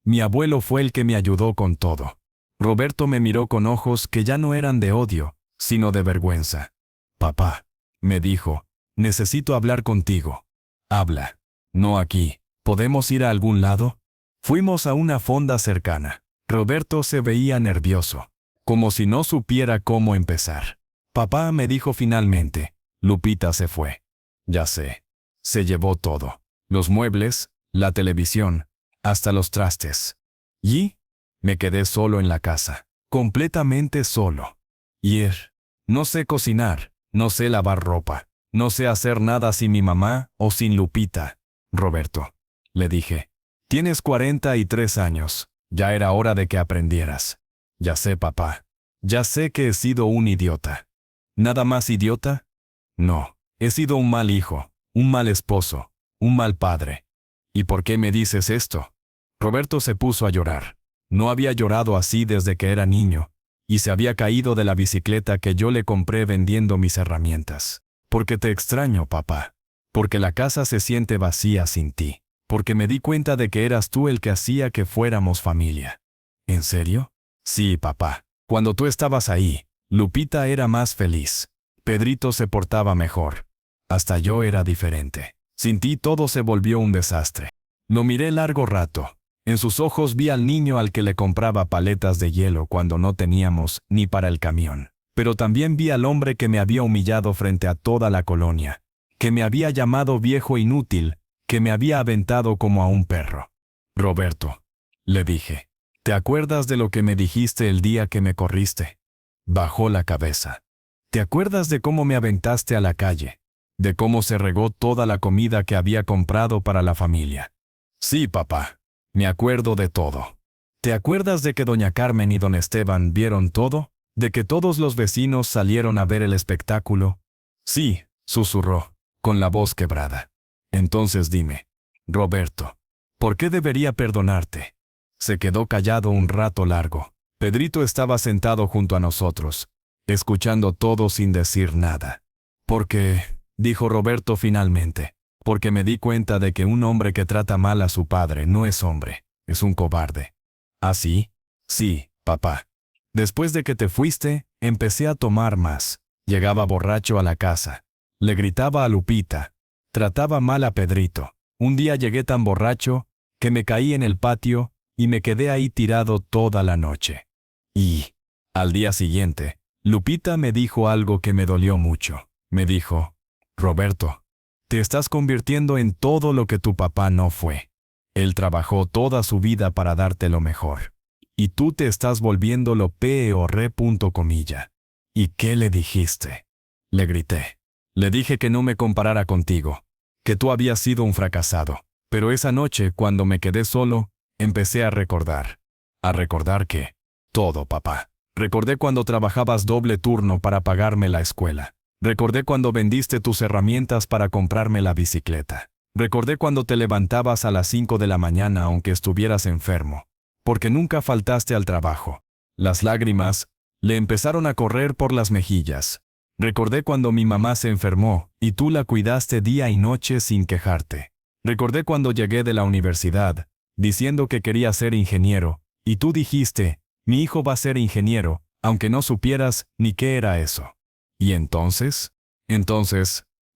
«Mi abuelo fue el que me ayudó con todo». Roberto me miró con ojos que ya no eran de odio, sino de vergüenza. «Papá», me dijo, «necesito hablar contigo». «Habla». «No aquí. ¿Podemos ir a algún lado?» Fuimos a una fonda cercana. Roberto se veía nervioso, como si no supiera cómo empezar. «Papá», me dijo finalmente, «Lupita se fue». «Ya sé. Se llevó todo. Los muebles, la televisión, hasta los trastes. Y me quedé solo en la casa, completamente solo. No sé cocinar, no sé lavar ropa, no sé hacer nada sin mi mamá o sin Lupita». «Roberto», le dije, «tienes 43 años. Ya era hora de que aprendieras». «Ya sé, papá. Ya sé que he sido un idiota». «¿Nada más idiota?» «No, he sido un mal hijo, un mal esposo, un mal padre». «¿Y por qué me dices esto?» Roberto se puso a llorar. No había llorado así desde que era niño, y se había caído de la bicicleta que yo le compré vendiendo mis herramientas. «Porque te extraño, papá. Porque la casa se siente vacía sin ti. Porque me di cuenta de que eras tú el que hacía que fuéramos familia». «¿En serio?» «Sí, papá. Cuando tú estabas ahí, Lupita era más feliz. Pedrito se portaba mejor. Hasta yo era diferente. Sin ti todo se volvió un desastre». Lo miré largo rato. En sus ojos vi al niño al que le compraba paletas de hielo cuando no teníamos ni para el camión. Pero también vi al hombre que me había humillado frente a toda la colonia, que me había llamado viejo inútil, que me había aventado como a un perro. «Roberto», le dije, «¿te acuerdas de lo que me dijiste el día que me corriste?» Bajó la cabeza. «¿Te acuerdas de cómo me aventaste a la calle? ¿De cómo se regó toda la comida que había comprado para la familia?» «Sí, papá. Me acuerdo de todo». «¿Te acuerdas de que doña Carmen y don Esteban vieron todo? ¿De que todos los vecinos salieron a ver el espectáculo?» «Sí», susurró, con la voz quebrada. «Entonces dime, Roberto, ¿por qué debería perdonarte?» Se quedó callado un rato largo. Pedrito estaba sentado junto a nosotros, escuchando todo sin decir nada. «Porque», dijo Roberto finalmente, «porque me di cuenta de que un hombre que trata mal a su padre no es hombre, es un cobarde». «¿Ah, sí?» «Sí, papá. Después de que te fuiste, empecé a tomar más. Llegaba borracho a la casa. Le gritaba a Lupita. Trataba mal a Pedrito. Un día llegué tan borracho que me caí en el patio y me quedé ahí tirado toda la noche. Y al día siguiente, Lupita me dijo algo que me dolió mucho. Me dijo, Roberto, te estás convirtiendo en todo lo que tu papá no fue. Él trabajó toda su vida para darte lo mejor. Y tú te estás volviendo lo peor. ¿Y qué le dijiste? Le grité. Le dije que no me comparara contigo, que tú habías sido un fracasado. Pero esa noche, cuando me quedé solo, empecé a recordar. ¿A recordar qué? Todo, papá. Recordé cuando trabajabas doble turno para pagarme la escuela. Recordé cuando vendiste tus herramientas para comprarme la bicicleta. Recordé cuando te levantabas a las 5 de la mañana aunque estuvieras enfermo, porque nunca faltaste al trabajo. Las lágrimas le empezaron a correr por las mejillas. Recordé cuando mi mamá se enfermó y tú la cuidaste día y noche sin quejarte. Recordé cuando llegué de la universidad, diciendo que quería ser ingeniero, y tú dijiste, mi hijo va a ser ingeniero, aunque no supieras ni qué era eso. ¿Y entonces?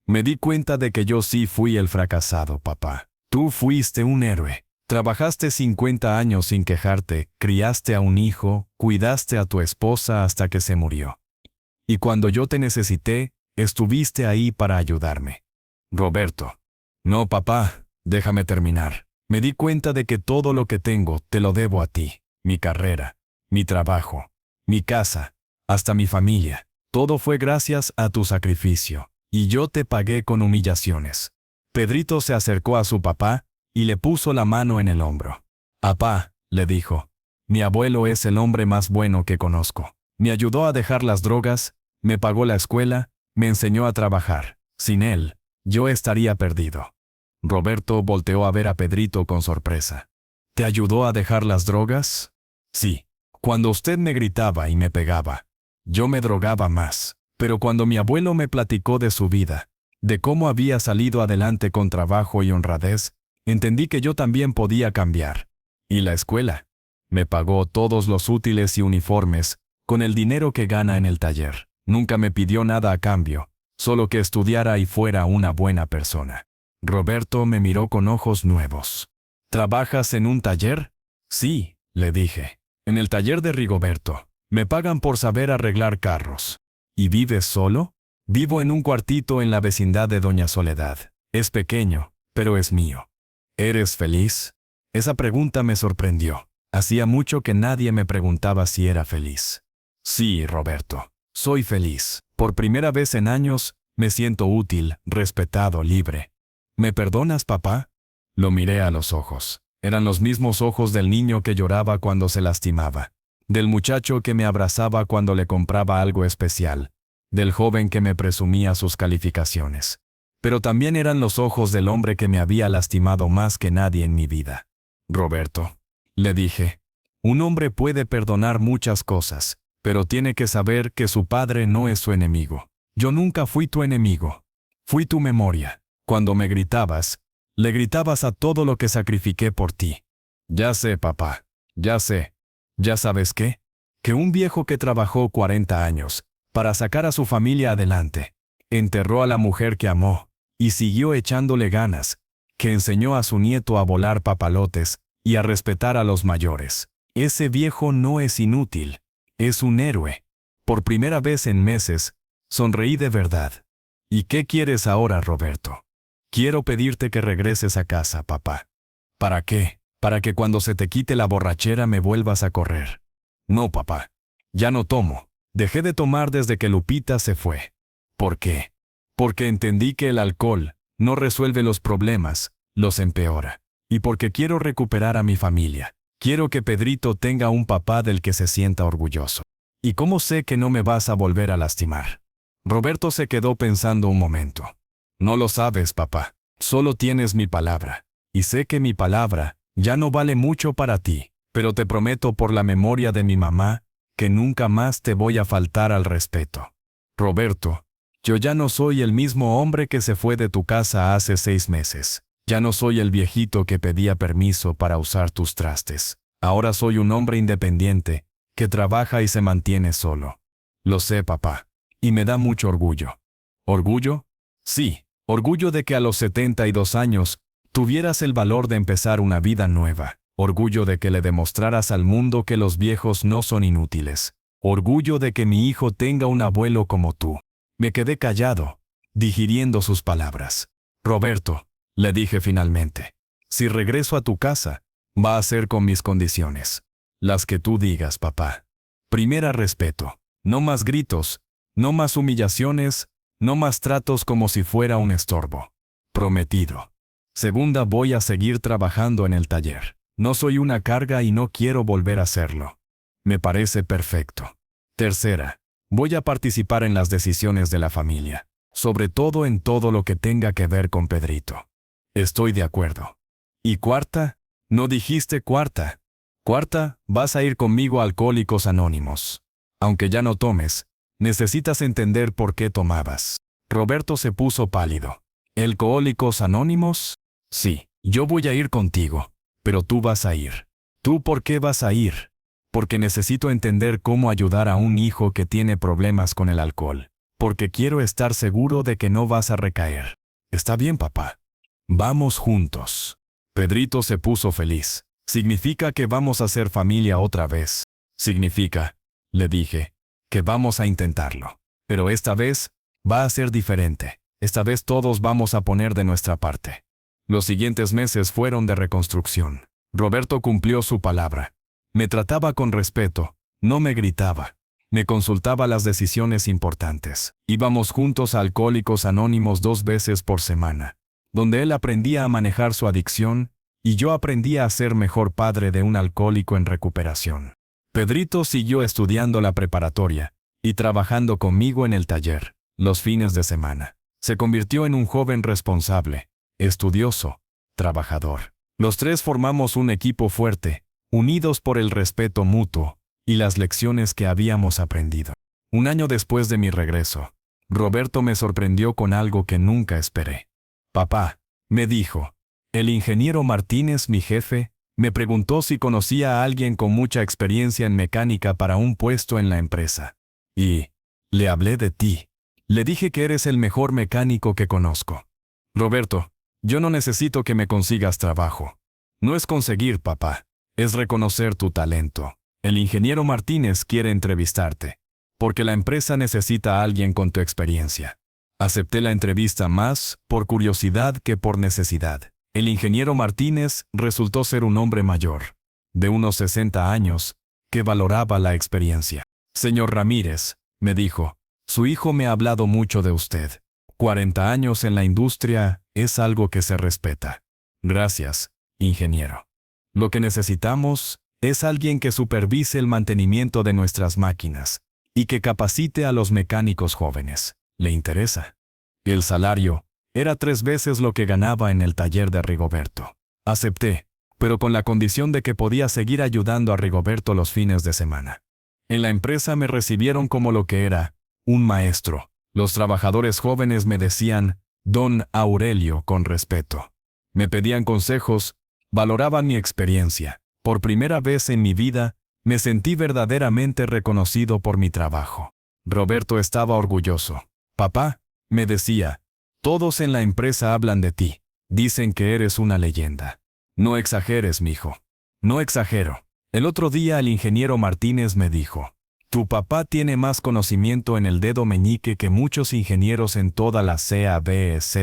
Me di cuenta de que yo sí fui el fracasado, papá. Tú fuiste un héroe. Trabajaste 50 años sin quejarte, criaste a un hijo, cuidaste a tu esposa hasta que se murió. Y cuando yo te necesité, estuviste ahí para ayudarme. Roberto. No, papá, déjame terminar. Me di cuenta de que todo lo que tengo te lo debo a ti. Mi carrera, mi trabajo, mi casa, hasta mi familia. Todo fue gracias a tu sacrificio, y yo te pagué con humillaciones. Pedrito se acercó a su papá y le puso la mano en el hombro. Papá, le dijo, mi abuelo es el hombre más bueno que conozco. Me ayudó a dejar las drogas, me pagó la escuela, me enseñó a trabajar. Sin él, yo estaría perdido. Roberto volteó a ver a Pedrito con sorpresa. ¿Te ayudó a dejar las drogas? Sí. Cuando usted me gritaba y me pegaba, yo me drogaba más. Pero cuando mi abuelo me platicó de su vida, de cómo había salido adelante con trabajo y honradez, entendí que yo también podía cambiar. ¿Y la escuela? Me pagó todos los útiles y uniformes, con el dinero que gana en el taller. Nunca me pidió nada a cambio, solo que estudiara y fuera una buena persona. Roberto me miró con ojos nuevos. ¿Trabajas en un taller? Sí, le dije. En el taller de Rigoberto. Me pagan por saber arreglar carros. ¿Y vives solo? Vivo en un cuartito en la vecindad de Doña Soledad. Es pequeño, pero es mío. ¿Eres feliz? Esa pregunta me sorprendió. Hacía mucho que nadie me preguntaba si era feliz. Sí, Roberto. Soy feliz. Por primera vez en años, me siento útil, respetado, libre. ¿Me perdonas, papá? Lo miré a los ojos. Eran los mismos ojos del niño que lloraba cuando se lastimaba, del muchacho que me abrazaba cuando le compraba algo especial, del joven que me presumía sus calificaciones. Pero también eran los ojos del hombre que me había lastimado más que nadie en mi vida. Roberto, le dije, un hombre puede perdonar muchas cosas, pero tiene que saber que su padre no es su enemigo. Yo nunca fui tu enemigo. Fui tu memoria. Cuando me gritabas, le gritabas a todo lo que sacrifiqué por ti. Ya sé, papá. Ya sé. ¿Ya sabes qué? Que un viejo que trabajó 40 años para sacar a su familia adelante, enterró a la mujer que amó y siguió echándole ganas, que enseñó a su nieto a volar papalotes y a respetar a los mayores. Ese viejo no es inútil. Es un héroe. Por primera vez en meses, sonreí de verdad. ¿Y qué quieres ahora, Roberto? Quiero pedirte que regreses a casa, papá. ¿Para qué? Para que cuando se te quite la borrachera me vuelvas a correr. No, papá. Ya no tomo. Dejé de tomar desde que Lupita se fue. ¿Por qué? Porque entendí que el alcohol no resuelve los problemas, los empeora. Y porque quiero recuperar a mi familia. Quiero que Pedrito tenga un papá del que se sienta orgulloso. ¿Y cómo sé que no me vas a volver a lastimar? Roberto se quedó pensando un momento. No lo sabes, papá. Solo tienes mi palabra. Y sé que mi palabra ya no vale mucho para ti, pero te prometo por la memoria de mi mamá que nunca más te voy a faltar al respeto. Roberto, yo ya no soy el mismo hombre que se fue de tu casa hace 6 meses. Ya no soy el viejito que pedía permiso para usar tus trastes. Ahora soy un hombre independiente, que trabaja y se mantiene solo. Lo sé, papá, y me da mucho orgullo. ¿Orgullo? Sí, orgullo de que a los 72 años tuvieras el valor de empezar una vida nueva. Orgullo de que le demostraras al mundo que los viejos no son inútiles. Orgullo de que mi hijo tenga un abuelo como tú. Me quedé callado. digiriendo sus palabras. Roberto, le dije finalmente, si regreso a tu casa, va a ser con mis condiciones. Las que tú digas, papá. Primera, respeto. No más gritos, no más humillaciones, no más tratos como si fuera un estorbo. Prometido. Segunda, voy a seguir trabajando en el taller. No soy una carga y no quiero volver a serlo. Me parece perfecto. Tercera, voy a participar en las decisiones de la familia, sobre todo en todo lo que tenga que ver con Pedrito. Estoy de acuerdo. Y cuarta, no dijiste cuarta. Cuarta, vas a ir conmigo a Alcohólicos Anónimos. Aunque ya no tomes, necesitas entender por qué tomabas. Roberto se puso pálido. ¿Alcohólicos Anónimos? Sí, yo voy a ir contigo, pero tú vas a ir. ¿Tú por qué vas a ir? Porque necesito entender cómo ayudar a un hijo que tiene problemas con el alcohol. Porque quiero estar seguro de que no vas a recaer. Está bien, papá. Vamos juntos. Pedrito se puso feliz. Significa que vamos a ser familia otra vez. Significa, le dije, que vamos a intentarlo. Pero esta vez, va a ser diferente. Esta vez todos vamos a poner de nuestra parte. Los siguientes meses fueron de reconstrucción. Roberto cumplió su palabra. Me trataba con respeto, no me gritaba. Me consultaba las decisiones importantes. Íbamos juntos a Alcohólicos Anónimos 2 veces por semana, donde él aprendía a manejar su adicción y yo aprendía a ser mejor padre de un alcohólico en recuperación. Pedrito siguió estudiando la preparatoria y trabajando conmigo en el taller, los fines de semana. Se convirtió en un joven responsable, estudioso, trabajador. Los tres formamos un equipo fuerte, unidos por el respeto mutuo y las lecciones que habíamos aprendido. Un año después de mi regreso, Roberto me sorprendió con algo que nunca esperé. Papá, me dijo, el ingeniero Martínez, mi jefe, me preguntó si conocía a alguien con mucha experiencia en mecánica para un puesto en la empresa. Y le hablé de ti. Le dije que eres el mejor mecánico que conozco. Roberto, yo no necesito que me consigas trabajo. No es conseguir, papá. Es reconocer tu talento. El ingeniero Martínez quiere entrevistarte, porque la empresa necesita a alguien con tu experiencia. Acepté la entrevista más por curiosidad que por necesidad. El ingeniero Martínez resultó ser un hombre mayor, de unos 60 años, que valoraba la experiencia. Señor Ramírez, me dijo, su hijo me ha hablado mucho de usted. 40 años en la industria es algo que se respeta. Gracias, ingeniero. Lo que necesitamos es alguien que supervise el mantenimiento de nuestras máquinas y que capacite a los mecánicos jóvenes. ¿Le interesa? El salario era 3 veces lo que ganaba en el taller de Rigoberto. Acepté, pero con la condición de que podía seguir ayudando a Rigoberto los fines de semana. En la empresa me recibieron como lo que era, un maestro. Los trabajadores jóvenes me decían, Don Aurelio, con respeto. Me pedían consejos, valoraban mi experiencia. Por primera vez en mi vida, me sentí verdaderamente reconocido por mi trabajo. Roberto estaba orgulloso. Papá, me decía, todos en la empresa hablan de ti. Dicen que eres una leyenda. No exageres, mijo. No exagero. El otro día el ingeniero Martínez me dijo, tu papá tiene más conocimiento en el dedo meñique que muchos ingenieros en toda la CABZ.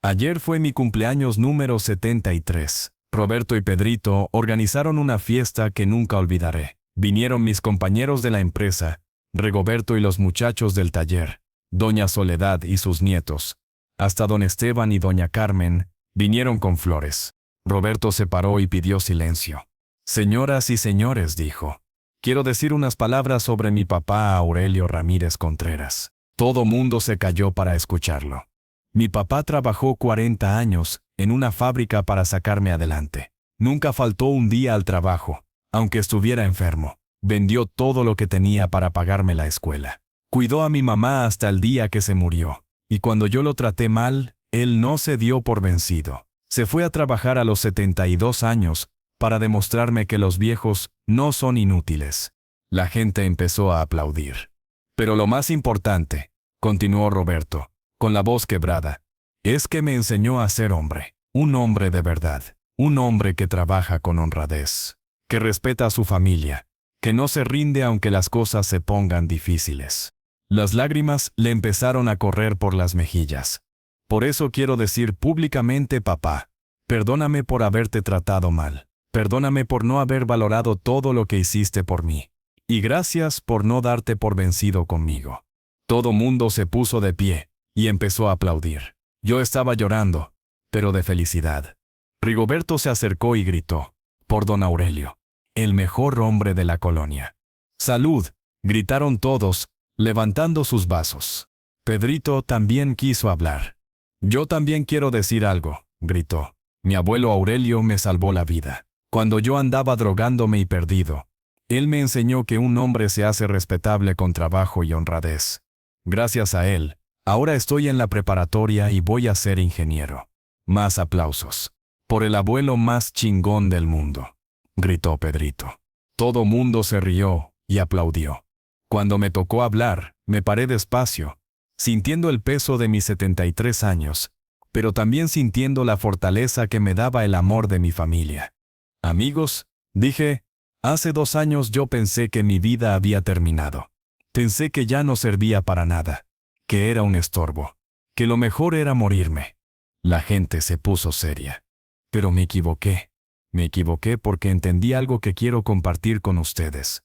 Ayer fue mi cumpleaños número 73. Roberto y Pedrito organizaron una fiesta que nunca olvidaré. Vinieron mis compañeros de la empresa, Rigoberto y los muchachos del taller, doña Soledad y sus nietos. Hasta don Esteban y doña Carmen vinieron con flores. Roberto se paró y pidió silencio. Señoras y señores, dijo, quiero decir unas palabras sobre mi papá Aurelio Ramírez Contreras. Todo mundo se calló para escucharlo. Mi papá trabajó 40 años en una fábrica para sacarme adelante. Nunca faltó un día al trabajo, aunque estuviera enfermo. Vendió todo lo que tenía para pagarme la escuela. Cuidó a mi mamá hasta el día que se murió. Y cuando yo lo traté mal, él no se dio por vencido. Se fue a trabajar a los 72 años para demostrarme que los viejos no son inútiles. La gente empezó a aplaudir. Pero lo más importante, continuó Roberto, con la voz quebrada, es que me enseñó a ser hombre. Un hombre de verdad. Un hombre que trabaja con honradez. Que respeta a su familia. Que no se rinde aunque las cosas se pongan difíciles. Las lágrimas le empezaron a correr por las mejillas. Por eso quiero decir públicamente, papá, perdóname por haberte tratado mal. Perdóname por no haber valorado todo lo que hiciste por mí. Y gracias por no darte por vencido conmigo. Todo mundo se puso de pie y empezó a aplaudir. Yo estaba llorando, pero de felicidad. Rigoberto se acercó y gritó, por don Aurelio, el mejor hombre de la colonia. ¡Salud!, gritaron todos, levantando sus vasos. Pedrito también quiso hablar. Yo también quiero decir algo, gritó. Mi abuelo Aurelio me salvó la vida. Cuando yo andaba drogándome y perdido, él me enseñó que un hombre se hace respetable con trabajo y honradez. Gracias a él, ahora estoy en la preparatoria y voy a ser ingeniero. Más aplausos. Por el abuelo más chingón del mundo, gritó Pedrito. Todo mundo se rió y aplaudió. Cuando me tocó hablar, me paré despacio, sintiendo el peso de mis 73 años, pero también sintiendo la fortaleza que me daba el amor de mi familia. Amigos, dije, hace 2 años yo pensé que mi vida había terminado. Pensé que ya no servía para nada, que era un estorbo, que lo mejor era morirme. La gente se puso seria. Pero me equivoqué. Me equivoqué porque entendí algo que quiero compartir con ustedes.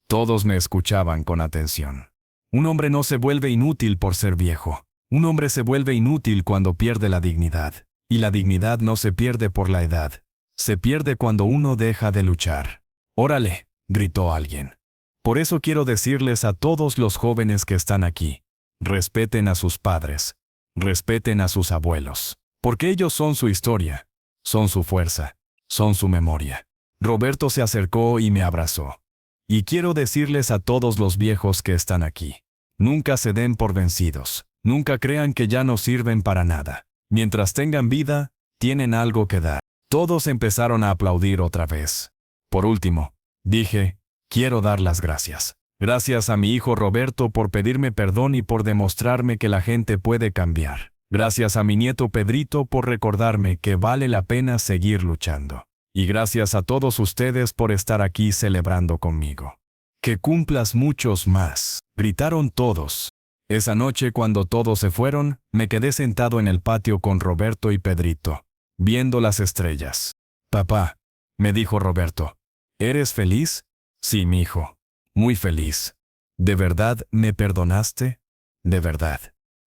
Todos me escuchaban con atención. Un hombre no se vuelve inútil por ser viejo. Un hombre se vuelve inútil cuando pierde la dignidad. Y la dignidad no se pierde por la edad. Se pierde cuando uno deja de luchar. ¡Órale!, gritó alguien. Por eso quiero decirles a todos los jóvenes que están aquí, respeten a sus padres, respeten a sus abuelos, porque ellos son su historia, son su fuerza, son su memoria. Roberto se acercó y me abrazó. Y quiero decirles a todos los viejos que están aquí, nunca se den por vencidos, nunca crean que ya no sirven para nada. Mientras tengan vida, tienen algo que dar. Todos empezaron a aplaudir otra vez. Por último, dije, quiero dar las gracias. Gracias a mi hijo Roberto por pedirme perdón y por demostrarme que la gente puede cambiar. Gracias a mi nieto Pedrito por recordarme que vale la pena seguir luchando. Y gracias a todos ustedes por estar aquí celebrando conmigo. Que cumplas muchos más, gritaron todos. Esa noche cuando todos se fueron, me quedé sentado en el patio con Roberto y Pedrito, viendo las estrellas. Papá, me dijo Roberto, ¿eres feliz? Sí, mijo, muy feliz. ¿De verdad me perdonaste? De verdad.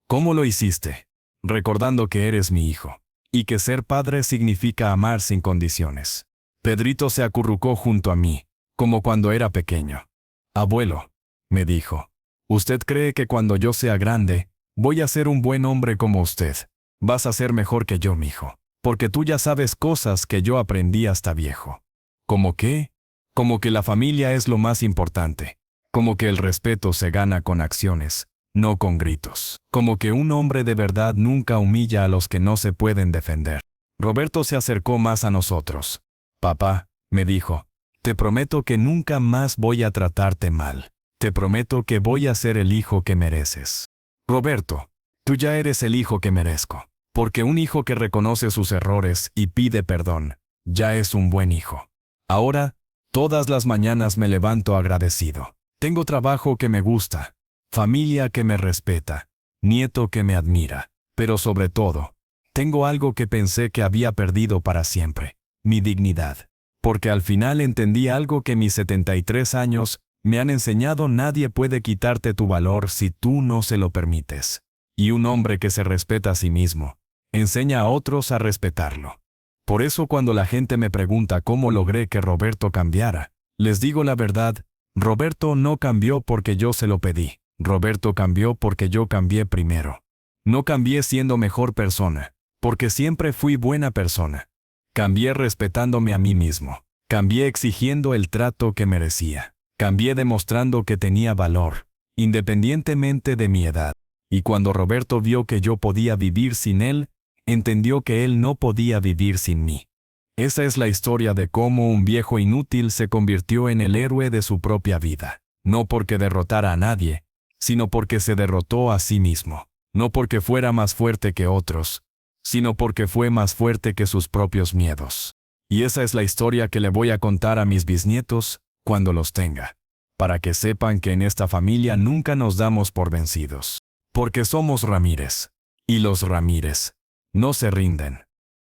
¿Cómo lo hiciste? Recordando que eres mi hijo, y que ser padre significa amar sin condiciones. Pedrito se acurrucó junto a mí, como cuando era pequeño. Abuelo, me dijo, ¿usted cree que cuando yo sea grande, voy a ser un buen hombre como usted? Vas a ser mejor que yo, mijo, porque tú ya sabes cosas que yo aprendí hasta viejo. ¿Cómo qué? Como que la familia es lo más importante. Como que el respeto se gana con acciones, no con gritos. Como que un hombre de verdad nunca humilla a los que no se pueden defender. Roberto se acercó más a nosotros. Papá, me dijo, te prometo que nunca más voy a tratarte mal. Te prometo que voy a ser el hijo que mereces. Roberto, tú ya eres el hijo que merezco. Porque un hijo que reconoce sus errores y pide perdón, ya es un buen hijo. Ahora, todas las mañanas me levanto agradecido. Tengo trabajo que me gusta, familia que me respeta, nieto que me admira, pero sobre todo, tengo algo que pensé que había perdido para siempre, mi dignidad. Porque al final entendí algo que mis 73 años me han enseñado: nadie puede quitarte tu valor si tú no se lo permites. Y un hombre que se respeta a sí mismo, enseña a otros a respetarlo. Por eso cuando la gente me pregunta cómo logré que Roberto cambiara, les digo la verdad, Roberto no cambió porque yo se lo pedí. Roberto cambió porque yo cambié primero. No cambié siendo mejor persona, porque siempre fui buena persona. Cambié respetándome a mí mismo. Cambié exigiendo el trato que merecía. Cambié demostrando que tenía valor, independientemente de mi edad. Y cuando Roberto vio que yo podía vivir sin él, entendió que él no podía vivir sin mí. Esa es la historia de cómo un viejo inútil se convirtió en el héroe de su propia vida. No porque derrotara a nadie, sino porque se derrotó a sí mismo. No porque fuera más fuerte que otros, sino porque fue más fuerte que sus propios miedos. Y esa es la historia que le voy a contar a mis bisnietos cuando los tenga. para que sepan que en esta familia nunca nos damos por vencidos. Porque somos Ramírez. Y los Ramírez no se rinden.